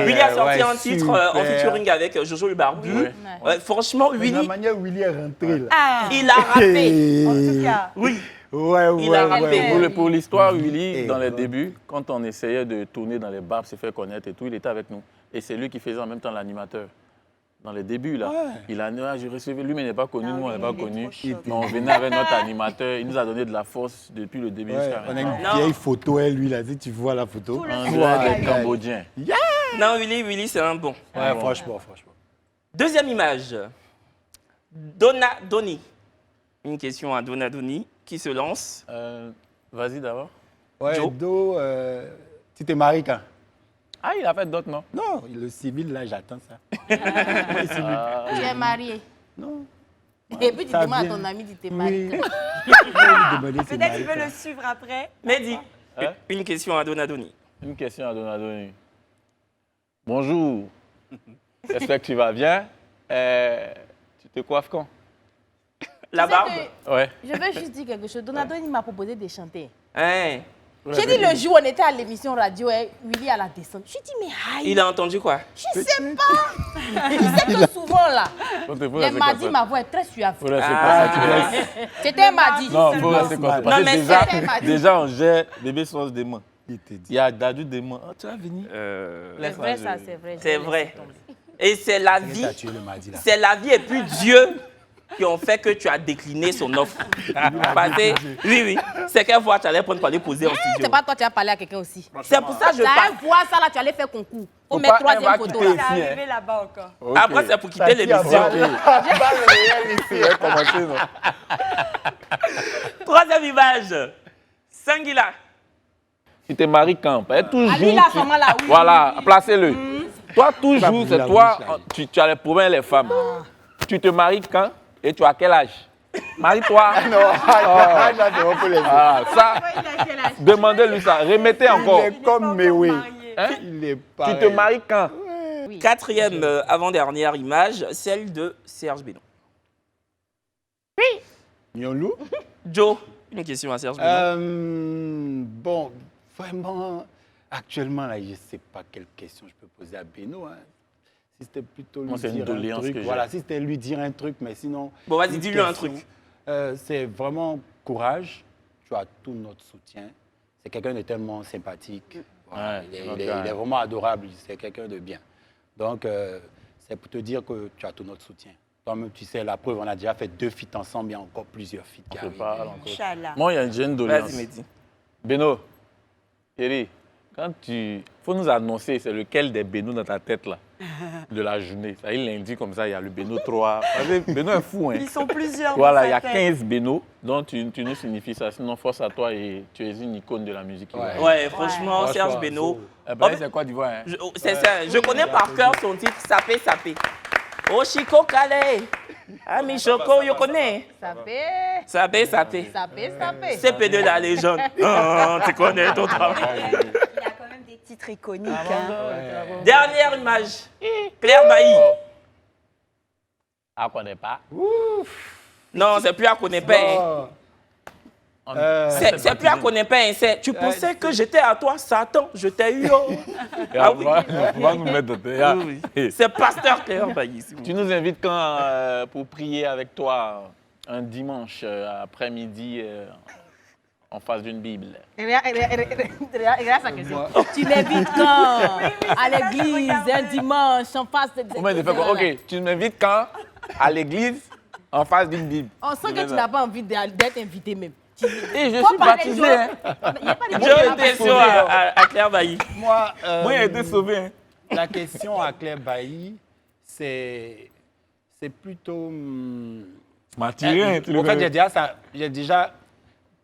S13: Willy
S1: a sorti un titre en featuring avec Jojo le Barbu. Franchement, Willy...
S6: De la manière où Willy est rentré, là.
S1: Il a rappé.
S5: En tout cas.
S1: Oui.
S15: Pour l'histoire, Willy, dans les débuts, quand on essayait de tourner dans les bars, se faire connaître et tout, il était avec nous. Et c'est lui qui faisait en même temps l'animateur. Dans les débuts, là, il a je recevais, lui, mais il n'est pas connu, nous, on n'est pas connu. Mais on venait avec notre animateur, il nous a donné de la force depuis le début jusqu'à
S6: on a une vieille photo, lui, là, si tu vois la photo.
S15: On dirait des Cambodgiens.
S1: Non, Willy, c'est un bon.
S6: Ouais, franchement.
S1: Deuxième image. Donna Doni. Une question à Donna Doni qui se lance.
S15: Vas-y d'abord.
S6: Ouais, Do, tu t'es marié quand?
S15: Ah, il a fait d'autres, non?
S6: Non, le civil, là, j'attends ça.
S16: Tu es marié?
S6: Non.
S16: Et puis tu demandes à ton ami si tu es marié.
S5: Peut-être qu'il veut le suivre après.
S1: Mehdi, une question à Donna Doni.
S15: Une question à Donna Doni. Bonjour. J'espère que tu vas bien. Tu te coiffes quand?
S1: La barbe?
S16: Ouais. Je veux juste dire quelque chose. Donadoni m'a proposé de chanter.
S2: J'ai dit le jour où on était à l'émission radio, Willy à la descente. Je dit mais aïe.
S1: Il a entendu quoi?
S2: Je sais pas. Je sais que souvent là, les mardis, ma voix est très suave. C'était un mardi.
S15: Non, il faut rester comme ça. Parce que déjà, on gère bébé sauce des mains. Il y a Dadou des mains. Oh, tu vas venir.
S2: C'est vrai, ça, c'est vrai.
S1: C'est vrai. Et c'est la vie. C'est la vie et puis Dieu qui ont fait que tu as décliné son offre. Oui. C'est quelle fois tu allais prendre pour aller poser en studio.
S2: C'est pas toi, tu as parlé à quelqu'un aussi.
S1: C'est pour ça que je
S2: parle.
S1: parle.
S2: Tu voir ça là, tu allais faire concours. Faut mettre troisième photo là.
S5: C'est arrivé là-bas encore.
S1: Après, c'est pour quitter l'émission. Troisième image. Sangila.
S15: Tu t'es marié quand? Toujours.
S2: Lui, là, comment là, oui.
S15: Voilà, placez-le. Toi, toujours, c'est toi, tu as les problèmes les femmes. Tu te maries quand et tu as quel âge? Marie-toi. Ça, demandez-lui ça. Remettez encore.
S6: Il est comme Mewe.
S15: Il est pareil. Tu te maries quand?
S1: Quatrième avant-dernière image, celle de Serge Bénon.
S6: Oui. Nyonlou.
S1: Joe, une question à Serge Bénon.
S6: Bon, vraiment, actuellement, là, je ne sais pas quelle question je peux poser à Bénon. Si c'était plutôt lui dire un truc, voilà, si c'était lui dire un truc, mais sinon...
S1: Bon, vas-y, dis-lui un truc.
S6: C'est vraiment courage, tu as tout notre soutien. C'est quelqu'un de tellement sympathique, voilà, il est vraiment adorable, c'est quelqu'un de bien. Donc, c'est pour te dire que tu as tout notre soutien. Toi-même, tu sais, la preuve, on a déjà fait 2 feats ensemble, il y a encore plusieurs feats qui arrivent.
S15: Moi, il y a une jeune doléance. Beno, Thierry, Quand tu... faut nous annoncer, c'est lequel des Beno dans ta tête, là, de la journée. Ça, il l'indique comme ça, il y a le Beno 3. Beno est fou, hein.
S5: Ils sont plusieurs.
S15: Voilà, il y a 15 Beno, dont tu nous signifies ça. Sinon, force à toi et tu es une icône de la musique.
S1: Ouais, franchement, Serge Beno.
S15: C'est quoi d'Ivoire, hein?
S1: C'est ça, je connais par cœur son titre, Sapé, Sapé. Oh, Chico Calais. Ami Choco, je connais.
S2: Sapé.
S1: Sapé.
S2: Sapé.
S1: CP2 la légende. Tu connais ton travail.
S13: Il y a quand même des titres iconiques.
S1: Dernière image. Claire Bailly.
S15: Ah, connais pas.
S1: Non, c'est plus à connaître pas. C'est plus à connaître pas. Tu pensais que j'étais à toi, Satan, je t'ai eu.
S15: Ah oui. On va nous mettre de
S1: C'est pasteur Claire Bailly.
S15: Tu nous invites quand pour prier avec toi un dimanche après-midi en face d'une Bible?
S2: Regarde sa question. Tu m'invites quand? À l'église, un dimanche, en face de...
S15: Comment il fait quoi? Ok, tu m'invites quand? À l'église, en face d'une Bible.
S2: On sent que tu n'as pas envie d'être invité même.
S15: Et je suis baptisé. Hein.
S1: J'ai une question à Claire Bailly.
S6: Moi,
S15: il a été sauvé. Hein.
S6: La question à Claire Bailly, c'est plutôt...
S15: En fait,
S6: j'ai déjà,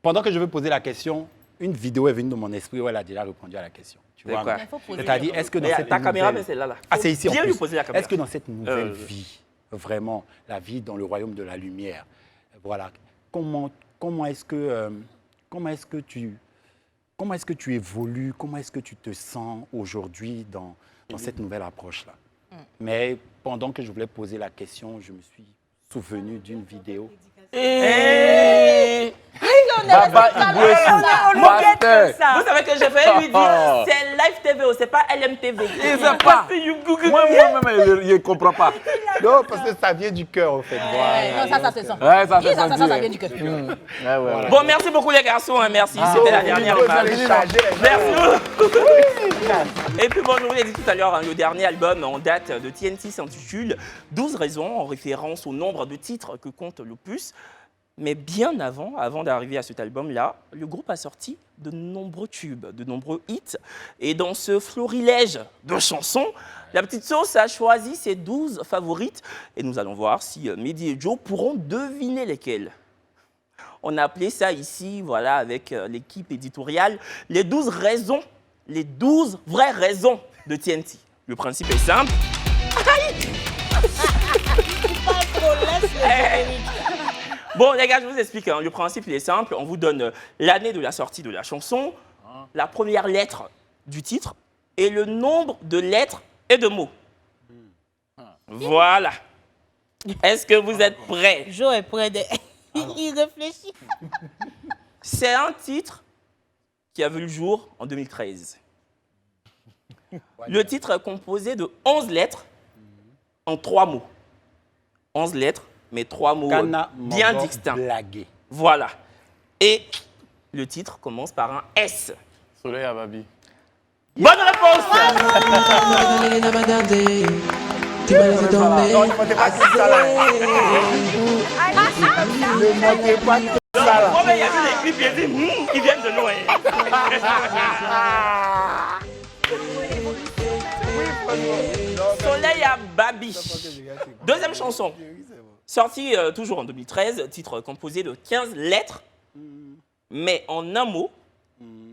S6: pendant que je veux poser la question, une vidéo est venue dans mon esprit où elle a déjà répondu à la question. Tu vois, c'est-à-dire, est-ce que dans cette
S1: caméra, mais c'est là.
S6: Ah, c'est ici en
S1: Viens
S6: plus.
S1: lui poser la caméra.
S6: Est-ce que dans cette nouvelle vie, vraiment, la vie dans le royaume de la lumière, voilà, comment est-ce que tu évolues, comment est-ce que tu te sens aujourd'hui dans cette nouvelle approche-là? Mais pendant que je voulais poser la question, je me suis souvenu d'une vidéo.
S15: Baba Ibouessou, pasteur.
S1: Vous savez que j'ai fait lui dire, c'est Live TV, c'est pas LMTV.
S15: Il sait pas. Moi-même, il ne comprend pas.
S6: Non, parce que ça vient du cœur, en fait.
S2: Non, ça se sent.
S15: Ouais, ça
S2: vient du cœur.
S1: Bon, merci beaucoup les garçons, merci. C'était la dernière image. Merci. Et puis bon, je vous l'ai dit tout à l'heure, le dernier album en date de TNT s'intitule 12 raisons, en référence au nombre de titres que compte l'opus. Mais bien avant d'arriver à cet album-là, le groupe a sorti de nombreux tubes, de nombreux hits. Et dans ce florilège de chansons, la petite sauce a choisi ses 12 favorites. Et nous allons voir si Mehdi et Joe pourront deviner lesquelles. On a appelé ça ici, voilà, avec l'équipe éditoriale, les 12 raisons, les 12 vraies raisons de TNT. Le principe est simple. Bon, les gars, je vous explique. Hein. Le principe, il est simple. On vous donne l'année de la sortie de la chanson, la première lettre du titre et le nombre de lettres et de mots. Voilà. Est-ce que vous êtes prêts?
S2: Joe est prêt de... Il réfléchit.
S1: C'est un titre qui a vu le jour en 2013. Le titre est composé de 11 lettres en 3 mots. 11 lettres, mais 3 mots bien distincts.
S6: Blagué.
S1: Voilà. Et le titre commence par un S.
S15: Soleil à Babi.
S1: Bonne réponse. Il y a des clips qui viennent de loin. Soleil à Babi. Deuxième chanson. Sortie toujours en 2013, titre composé de 15 lettres, mais en un mot.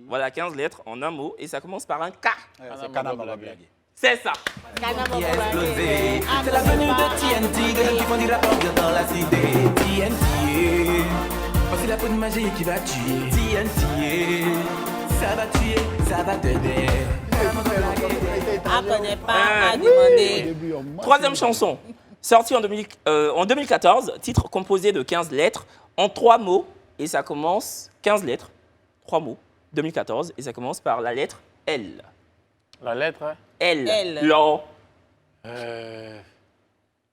S1: Voilà, 15 lettres en un mot, et ça commence par un K.
S6: C'est Kanama Blagué.
S1: C'est ça.
S7: C'est la venue de TNT, qui font du rapport dans la cité. TNT, voici la peau de magie qui va tuer. TNT, ça va tuer, ça va t'aider.
S2: Apprenez pas à demander.
S1: Troisième chanson. Sortie en 2014, titre composé de 15 lettres en 3 mots, et ça commence 15 lettres, 3 mots, 2014, et ça commence par la lettre L.
S15: La lettre hein?
S1: L. Lo.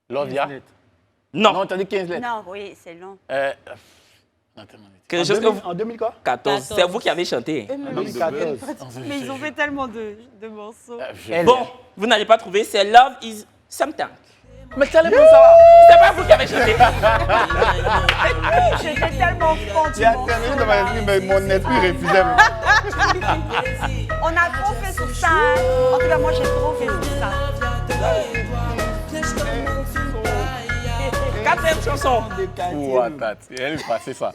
S15: Lovia.
S1: Non.
S15: Non, t'as dit 15 lettres.
S13: Non, oui, c'est long.
S6: En
S1: 2014. C'est vous qui avez chanté.
S6: En 2014.
S5: Mais ils ont fait tellement de morceaux.
S1: Bon, vous n'allez pas trouver, c'est Love is Something.
S15: Mais tu allais prendre ça.
S1: C'est pas vous qui avez chanté.
S5: J'étais tellement fond
S17: Il y a terminé dans ma esprit, mais mon esprit refusait.
S5: On a trop fait sur ça. Hein. En tout cas, moi, j'ai trop fait sur ça.
S1: Quatrième chanson.
S15: Ouah, elle est passée ça.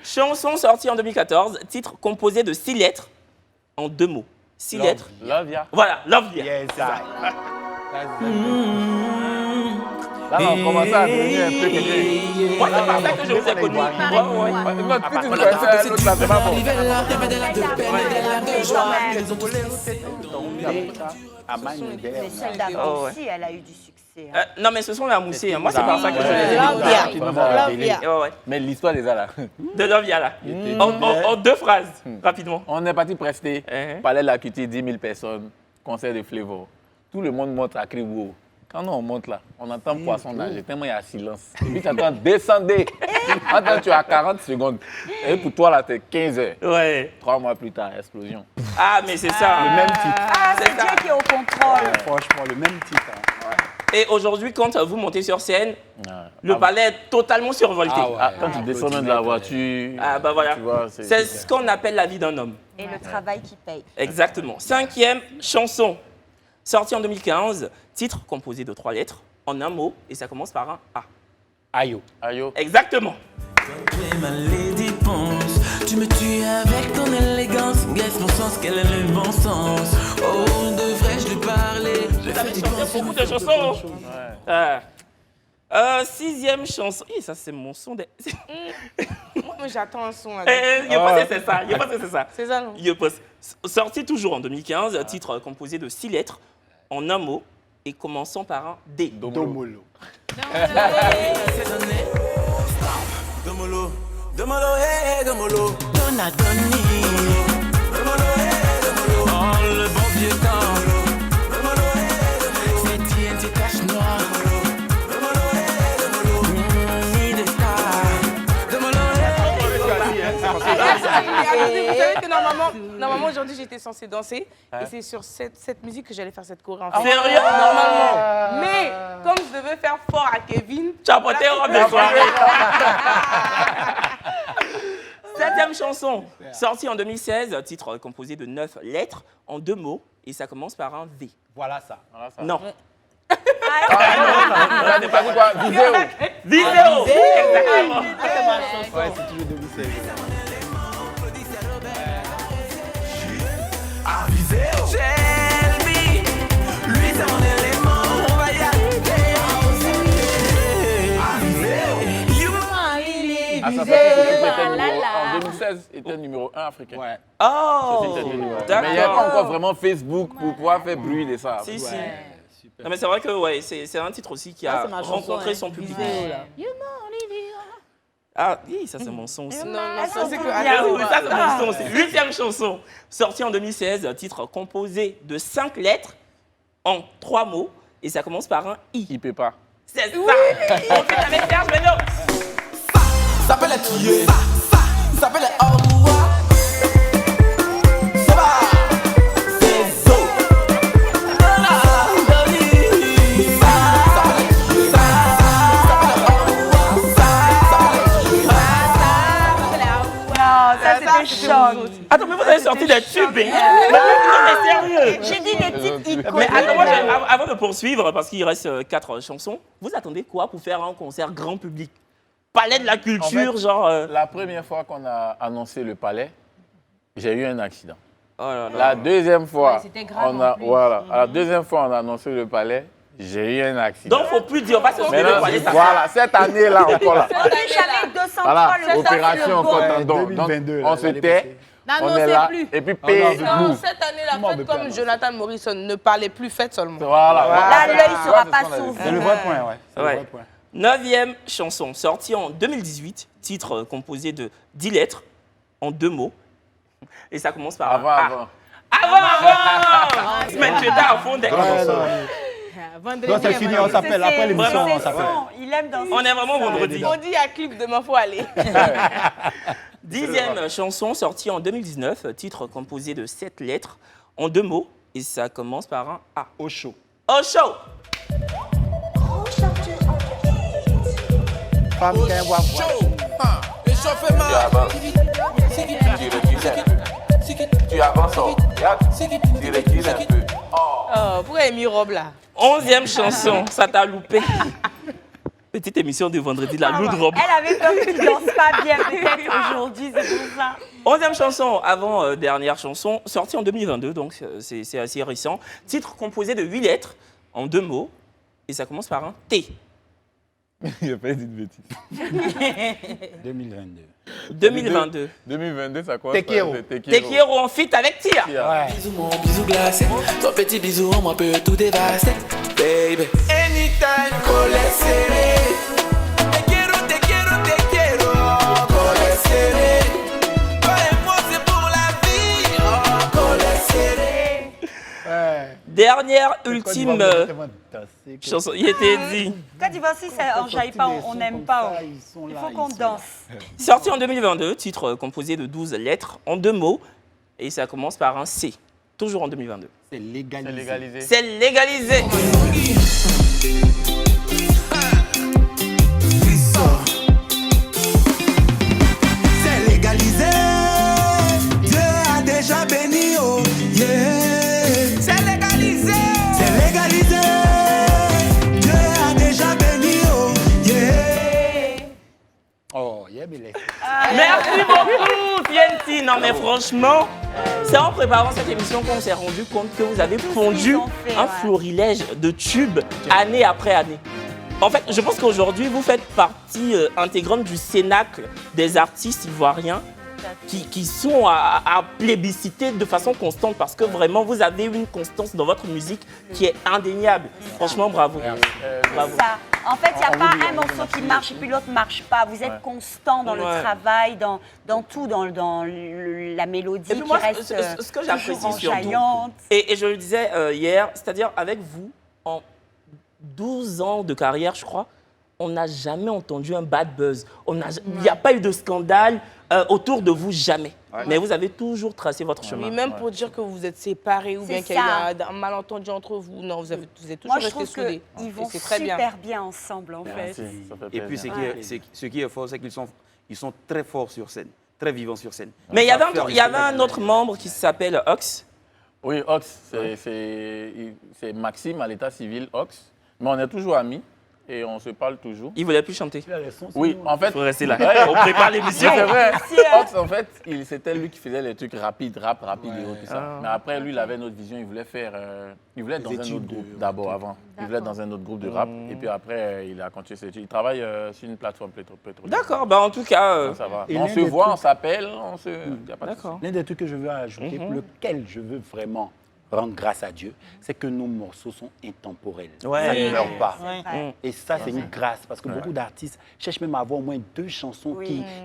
S1: Chanson sortie en 2014, titre composé de 6 lettres en 2 mots. 6 lettres.
S15: Love ya.
S1: Voilà, Love ya.
S17: Yes,
S15: Là, on commence à devenir un peu quelqu'un.
S1: Moi, c'est par ça que je vous ai connu.
S15: Notre petite connaissait l'autre là, c'est pas bon.
S13: Mais celle d'avant aussi, elle a eu du succès. Hein.
S1: Non, mais ce sont la moussée. Moi, c'est par ça que je les ai écoutés.
S15: Mais l'histoire des là.
S1: De Love ya, là. En 2 phrases, rapidement.
S15: On est parti prester. Palais de la Cutie, 10 000 personnes. Concert de Flavor. Tout le monde monte à crier wow. Quand on monte là, on entend poisson nager, tellement il y a silence. Et puis tu entends descendre. Attends, tu as 40 secondes. Et pour toi là, t'es 15 heures.
S1: Ouais.
S15: 3 mois plus tard, explosion.
S1: Ah, mais c'est ça.
S17: Le même titre.
S5: Ah, c'est Dieu qui est au contrôle.
S17: Franchement, le même titre.
S1: Et aujourd'hui, quand vous montez sur scène, le palais est totalement survolté.
S15: Quand tu descends même de la voiture,
S1: bah voilà.
S15: tu vois,
S1: C'est ce qu'on appelle la vie d'un homme.
S13: Et le travail qui paye.
S1: Exactement. 5e chanson, sortie en 2015, titre composé de 3 lettres, en un mot, et ça commence par un A.
S6: Ayo.
S15: Ayo.
S1: Exactement.
S7: Ma lady pense, tu me tues avec ton élégance. Guess mon sens, quel est le bon sens? Oh, devrais-je lui parler?
S1: Vous avez chanté beaucoup de chansons. Ouais. 6e chanson. Ça, c'est mon son.
S4: Moi, j'attends un son.
S1: Je pense que c'est ça. Je pense que c'est ça.
S4: C'est ça, non?
S1: Je pense. Sorti toujours en 2015, titre composé de 6 lettres, en un mot, et commençant par un D.
S17: Domolo.
S7: Domolo, Domolo, hey, Domolo, Donadoni. Domolo, hey, Domolo, oh, le bon vieux temps. Domolo, hey, Domolo, c'est TNT tache noire. Domolo, hey, Domolo, ni de star. Domolo,
S4: Vous savez que normalement aujourd'hui j'étais censée danser et c'est sur cette musique que j'allais faire cette choré en fait.
S1: Sérieux?
S4: Normalement. Mais comme je devais faire fort à Kevin,
S1: tu as porté robe de soirée. 7e chanson, sortie en 2016, titre composé de 9 lettres en 2 mots et ça commence par un V.
S17: Voilà ça.
S1: Non.
S15: Ça n'est pas dit quoi? Vidéo.
S1: Vidéo. Exactement.
S17: Ouais, c'est toujours 2016.
S7: Shelby, lui c'est mon élément, on va y arriver.
S15: En 2016, il était numéro 1 africain.
S17: Ouais.
S1: Oh,
S15: mais il n'y avait pas encore vraiment Facebook pour pouvoir faire bruit de ça.
S1: Si, si. Non, mais c'est vrai que ouais, c'est un titre aussi qui a rencontré son public. Ah oui, ça c'est mon son aussi.
S4: Non, ça c'est que...
S1: Ça c'est mon son aussi. 8e chanson, sortie en 2016, titre composé de 5 lettres en 3 mots et ça commence par un I.
S15: Il peut pas.
S1: C'est ça. On fait avec Serge Beno.
S7: Ça s'appelle être tué. Ça s'appelle être Amoua. Ça va. C'est zo.
S1: Attends, mais vous avez sorti des tubes, hein? Mais sérieux.
S13: J'ai dit des titres iconiques.
S1: Mais attends, moi, avant de poursuivre, parce qu'il reste 4 chansons, vous attendez quoi pour faire un concert grand public? Palais de la culture,
S15: en fait,
S1: genre...
S15: La première fois qu'on a annoncé le palais, j'ai eu un accident.
S1: Oh là là.
S15: La deuxième fois,
S2: c'était grave
S15: on a,
S2: en plus.
S15: voilà, la deuxième fois on a annoncé le palais, j'ai eu un accident.
S1: Donc, il ne faut plus dire, on va se suivre
S15: Maintenant,
S1: le palais, ça.
S15: voilà, cette année-là encore là.
S13: On n'est jamais 203
S15: Voilà,
S13: le
S15: opération
S13: temps,
S15: Cotton. Donc,
S17: 2022,
S15: on se tait,
S2: Non,
S15: on est là,
S2: plus.
S15: et puis paye
S4: Non,
S15: nous.
S4: cette année-là, faites comme Jonathan Morrison, ne parlez plus, faites seulement.
S15: Voilà.
S13: Là, l'œil ne sera pas
S15: c'est ce qu'on a
S13: s'ouvrir.
S17: C'est le vrai point, ouais. C'est le
S1: Ouais.
S17: vrai point.
S1: 9e chanson, sortie en 2018, titre composé de 10 lettres en 2 mots. Et ça commence par
S15: Avant,
S1: un A.
S15: avant.
S1: Avant. Mais tu étais à fond des
S17: Non, c'est fini, on s'appelle. Après l'émission, on s'appelle.
S13: Il aime danser.
S1: On est vraiment vendredi.
S4: On dit à clip demain, faut aller.
S1: 10e chanson, sortie en 2019, titre composé de 7 lettres en 2 mots. Et ça commence par un A.
S17: Au chaud.
S1: Au chaud.
S17: Femme qu'un voit.
S7: Tu avances. Tu avances. Tu recules un peu.
S4: Oh, pourquoi elle a mis robe là?
S1: 11e chanson, ça t'a loupé. Petite émission de vendredi, la lourde robe.
S13: Elle avait peur que tu danses pas bien peut-être aujourd'hui, c'est pour ça.
S1: 11e chanson, avant dernière chanson, sortie en 2022, donc c'est assez récent. Titre composé de 8 lettres, en 2 mots, et ça commence par un T.
S15: Il n'a pas dit de bêtises.
S6: 2022.
S1: 2022.
S15: 2022, ça quoi?
S17: Tequiero.
S1: Tequiero en feat avec Tia.
S7: Bisous mon bisou glacé, ton petit bisou en moi peut tout dévaster, baby. Anytime, collet serré. Te quiero, collet serré. Toi et moi c'est pour la vie, oh, collet serré.
S1: Dernière, ultime chanson, il était dit.
S13: Quand tu vois si on ne jaillit pas, on n'aime pas. Il faut qu'on danse.
S1: Sorti en 2022, titre composé de 12 lettres, en 2 mots, et ça commence par un C. Toujours en 2022.
S17: C'est légalisé.
S1: C'est légalisé.
S7: C'est légalisé. Dieu a déjà béni, oh yeah. C'est légalisé. C'est légalisé. Dieu a déjà béni, oh yeah.
S6: Oh, yeah, mais
S1: Merci beaucoup, TNT. Non, mais franchement, c'est en préparant cette émission qu'on s'est rendu compte que vous avez pondu un florilège de tubes année après année. En fait, je pense qu'aujourd'hui, vous faites partie intégrante du cénacle des artistes ivoiriens qui sont à plébisciter de façon constante parce que vraiment, vous avez une constance dans votre musique qui est indéniable. Franchement, bravo. Bravo.
S13: Ça. En fait, il n'y a pas un morceau qui marche et puis l'autre ne marche pas. Vous êtes constant dans le travail, dans tout, dans la mélodie
S1: puis moi,
S13: qui reste
S1: ce que j'apprécie surtout,
S13: enjaillante.
S1: et je le disais hier, c'est-à-dire avec vous, en 12 ans de carrière, je crois, on n'a jamais entendu un bad buzz. Il n'y a pas eu de scandale autour de vous, jamais. Ouais. Mais vous avez toujours tracé votre chemin.
S4: Oui, même pour dire que vous êtes séparés ou bien qu'il y a eu un malentendu entre vous, non, vous êtes toujours restés soudés.
S13: Ils vont super bien ensemble, en fait.
S3: Et puis, ce qui est fort, c'est qu'ils sont très forts sur scène, très vivants sur scène.
S1: Mais il y avait un autre membre qui s'appelle Ox.
S15: Oui, Ox, c'est Maxime à l'état civil, Ox. Mais on est toujours amis. Et on se parle toujours.
S1: Il voulait plus chanter.
S15: Oui, en fait.
S1: Il faut rester là. On prépare l'émission.
S15: C'est vrai. Ox, en fait, c'était lui qui faisait les trucs rapides, rap rapide et tout ça. Mais après, lui, il avait une autre vision. Il voulait faire. Il voulait être dans un autre groupe d'abord, avant. Il voulait être dans un autre groupe de rap. Et puis après, il a continué ses études. Il travaille sur une plateforme pétrolière.
S1: D'accord, bah en tout cas.
S15: Ça va. On se voit, on s'appelle, on se.
S6: D'accord. L'un des trucs que je veux ajouter, pour lequel je veux vraiment rendre grâce à Dieu, c'est que nos morceaux sont intemporels.
S1: Ouais.
S6: Ça ne meurt pas.
S1: Ouais.
S6: Et ça, c'est une grâce, parce que beaucoup d'artistes cherchent même à avoir au moins 2 chansons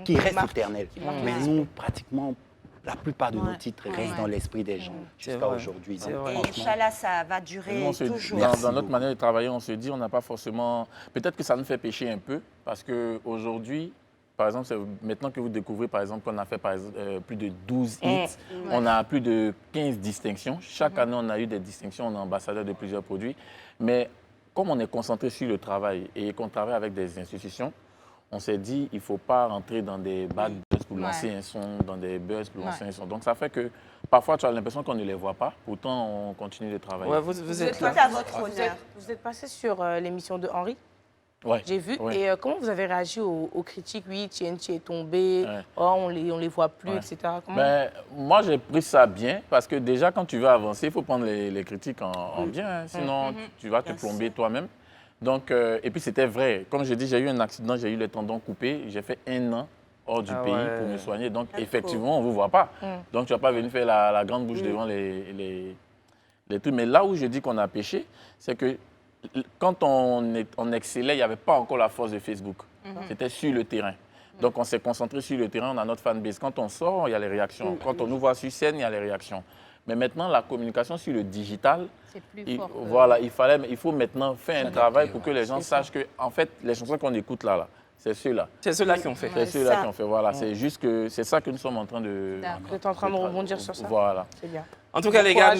S6: qui restent éternelles. Mais nous, pratiquement, la plupart de nos titres restent dans l'esprit des gens jusqu'à aujourd'hui.
S13: Et Inch'Allah, ça va durer toujours.
S15: Dans notre manière de travailler, on se dit, on n'a pas forcément... Peut-être que ça nous fait pécher un peu, parce qu'aujourd'hui, par exemple, c'est maintenant que vous découvrez, par exemple, qu'on a fait plus de 12 hits, on a plus de 15 distinctions. Chaque année, on a eu des distinctions, on est ambassadeur de plusieurs produits. Mais comme on est concentré sur le travail et qu'on travaille avec des institutions, on s'est dit, il ne faut pas rentrer dans des bad buzz pour lancer un son, dans des buzz pour lancer un son. Donc, ça fait que parfois, tu as l'impression qu'on ne les voit pas, pourtant, on continue de travailler.
S1: Ouais, vous êtes
S13: tout à votre honneur.
S4: Vous êtes passé sur l'émission de Henri.
S15: Ouais,
S4: j'ai vu.
S15: Ouais.
S4: Et comment vous avez réagi aux critiques? Oui, TNT est tombé, on les voit plus, etc.
S15: Ben, moi, j'ai pris ça bien parce que déjà, quand tu veux avancer, il faut prendre les critiques en bien. Hein, sinon, tu vas te plomber toi-même. Donc, et puis, c'était vrai. Comme je dis, j'ai eu un accident, j'ai eu le tendon coupé. J'ai fait 1 an hors du pays pour me soigner. Donc, effectivement, on ne vous voit pas. Donc, tu ne vas pas venir faire la grande bouche devant les trucs. Mais là où je dis qu'on a péché, c'est que quand on excellait, il n'y avait pas encore la force de Facebook. C'était sur le terrain. Donc, on s'est concentré sur le terrain, on a notre fanbase. Quand on sort, il y a les réactions. Quand on nous voit sur scène, il y a les réactions. Mais maintenant, la communication sur le digital, voilà, il faut maintenant faire un travail pour que les gens sachent que, en fait, les chansons qu'on écoute là, c'est ceux-là.
S1: C'est ceux-là qui ont fait.
S15: C'est ceux-là qui ont fait, voilà. C'est juste que c'est ça que nous sommes en train de...
S4: Vous êtes en train de rebondir sur ça.
S15: Voilà.
S4: C'est bien.
S1: En tout cas, les gars,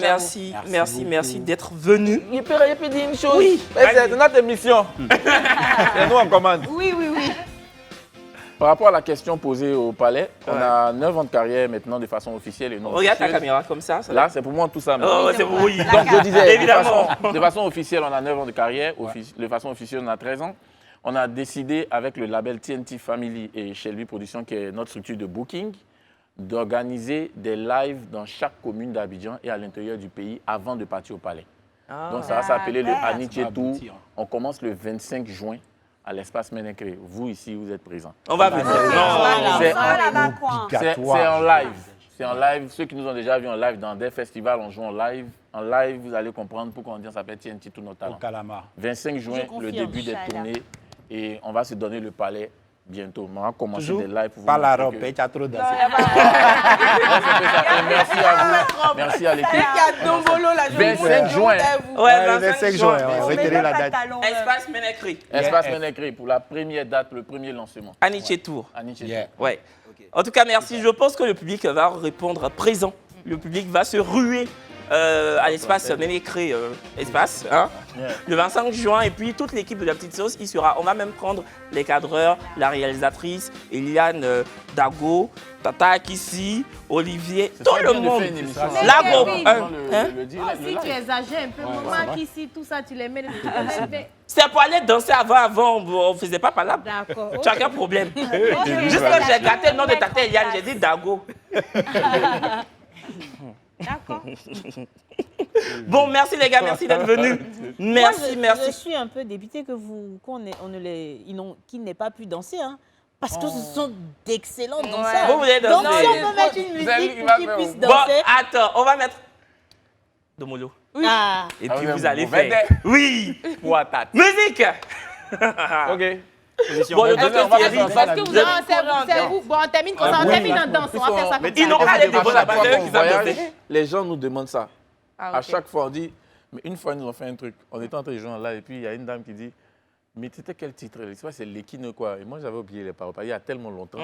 S1: merci d'être venus.
S15: Il peut dire une chose.
S1: Oui.
S15: C'est notre émission. C'est nous en commande.
S2: Oui.
S15: Par rapport à la question posée au palais, on a 9 ans de carrière maintenant de façon officielle et non officielle.
S1: Regarde ta caméra comme ça.
S15: Là, c'est pour moi tout ça.
S1: Oh, c'est pour oui.
S15: Donc, je disais,
S1: évidemment.
S15: de façon officielle, on a 9 ans de carrière. De façon officielle, on a 13 ans. On a décidé, avec le label TNT Family et Shelby Productions, qui est notre structure de booking, d'organiser des lives dans chaque commune d'Abidjan et à l'intérieur du pays avant de partir au palais. Donc, ça va s'appeler le Aniche Tour. On commence le 25 juin à l'espace Ménécré. Vous, ici, vous êtes présents.
S1: On va venir.
S15: C'est en live. C'est en live. Ceux qui nous ont déjà vus en live dans des festivals, on joue en live. En live, vous allez comprendre pourquoi on dit ça s'appelle TNT Tous nos talents. 25 juin, le début des tournées. Et on va se donner le palais bientôt. On va commencer des lives pour vous.
S6: Pas la robe, tu as trop dansé.
S15: Merci à vous. Merci à l'équipe.
S2: Il y a Dombolo là.
S15: 25 juin.
S1: Ouais,
S6: 25 juin. Retenez la date.
S1: Espace Ménécré.
S15: Espace Ménécré pour la première date, le premier lancement.
S1: Aniche Tour.
S15: Aniche Tour.
S1: Ouais. En tout cas, merci. Je pense que le public va répondre présent. Le public va se ruer à l'espace Ménécré espace, hein, le 25 juin. Et puis toute l'équipe de La Petite Sauce y sera. On va même prendre les cadreurs, la réalisatrice, Eliane Dago, Tata Kissi, Olivier, tout le monde. La groupe.
S16: Si tu exagères un peu, maman Kissi, tout ça, tu les mets.
S1: C'était pour aller danser avant, on ne faisait pas palabre.
S16: D'accord.
S1: Tu as quel problème? Juste que j'ai gâté le nom de Tata Eliane, j'ai dit Dago.
S16: D'accord.
S1: Bon, merci les gars, merci d'être venus. Merci, merci.
S16: Je suis un peu dépité qu'ils n'aient pas pu danser, hein, parce que ce sont d'excellents danseurs.
S1: Vous voulez danser?
S16: Donc si on peut mettre une musique pour qu'ils puissent danser.
S1: Bon, attends, on va mettre Domolo.
S16: Oui.
S1: Et puis vous allez faire. Oui. Musique.
S15: Ok.
S1: Bon,
S16: est-ce que vous avez vous? Bon, on termine comme ça, on termine en danse, on va faire ça comme ça.
S1: Ils n'ont pas les débats là-bas, qui savent.
S15: Les gens nous demandent ça. À chaque fois, on dit, mais une fois, ils nous ont fait un truc. On était en train de jouer là, et puis il y a une dame qui dit, mais c'était quel titre? C'est Lekine quoi? Et moi, j'avais oublié les paroles, il y a tellement longtemps.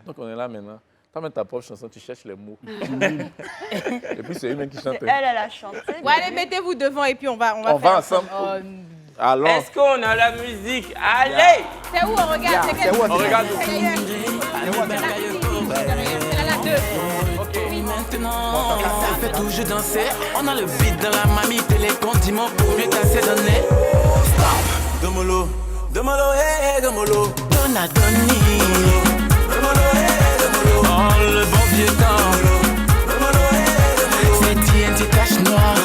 S15: Donc on est là maintenant. Tu mets ta propre chanson, tu cherches les mots. Et puis c'est elle qui chante.
S13: Elle a chanté.
S2: Ouais, allez, mettez-vous devant et puis on va
S15: faire ensemble. Alors.
S1: Est-ce qu'on a la musique? Allez!
S2: C'est où on regarde?
S15: C'est où on regarde?
S7: Maintenant, ça fait toujours danser. On a le beat dans la mamie, les condiments pour mieux casser le nez. Stop! Domolo, Domolo, hey, Domolo. Donadoni. Domolo, hey, Domolo. Oh, le bon vieux temps. Domolo, hey, Domolo. C'est TNT tache noire.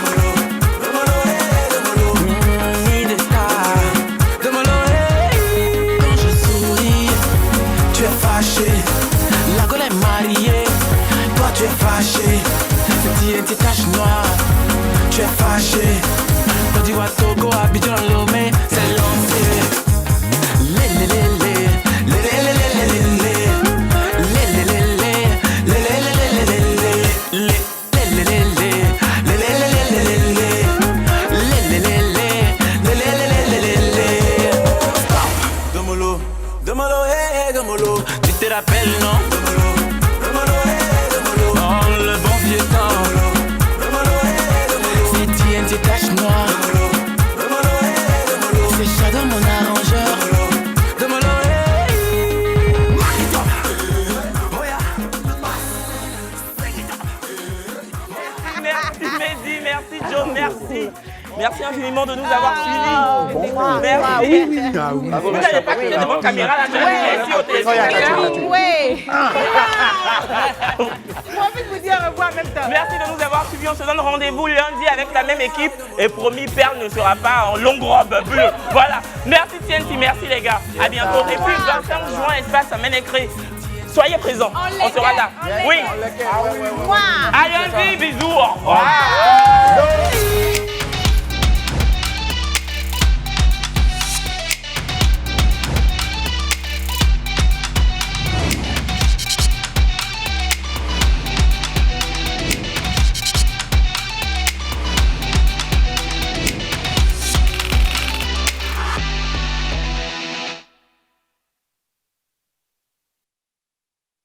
S7: La gueule est mariée, toi tu es fâché. C'est TNT tache noire, tu es fâché. Quand tu vois Togo, Abidjan, Lomé, c'est lancé. Domolo, Domolo, hey, Domolo. Tu te rappelles, non? Oh, le bon vieux temps. C'est TNT tache noire. C'est Shadow mon arrangeur.
S1: Merci Mehdi, merci Joe, merci. Merci infiniment de nous avoir suivis. Merci. Vous n'allez pas quitter devant caméra là, je vais ici au téléphone.
S2: Oui. J'ai envie de vous dire au revoir en même temps.
S1: Merci de nous avoir suivis. On se donne rendez-vous lundi avec la même équipe. Et promis, Perle ne sera pas en longue robe bleue. Voilà. Merci TNT, merci les gars. À bientôt. Et puis 25 juin, espace à Ménécré. Soyez présents. On sera là. Oui. À lundi, bisous. Au revoir.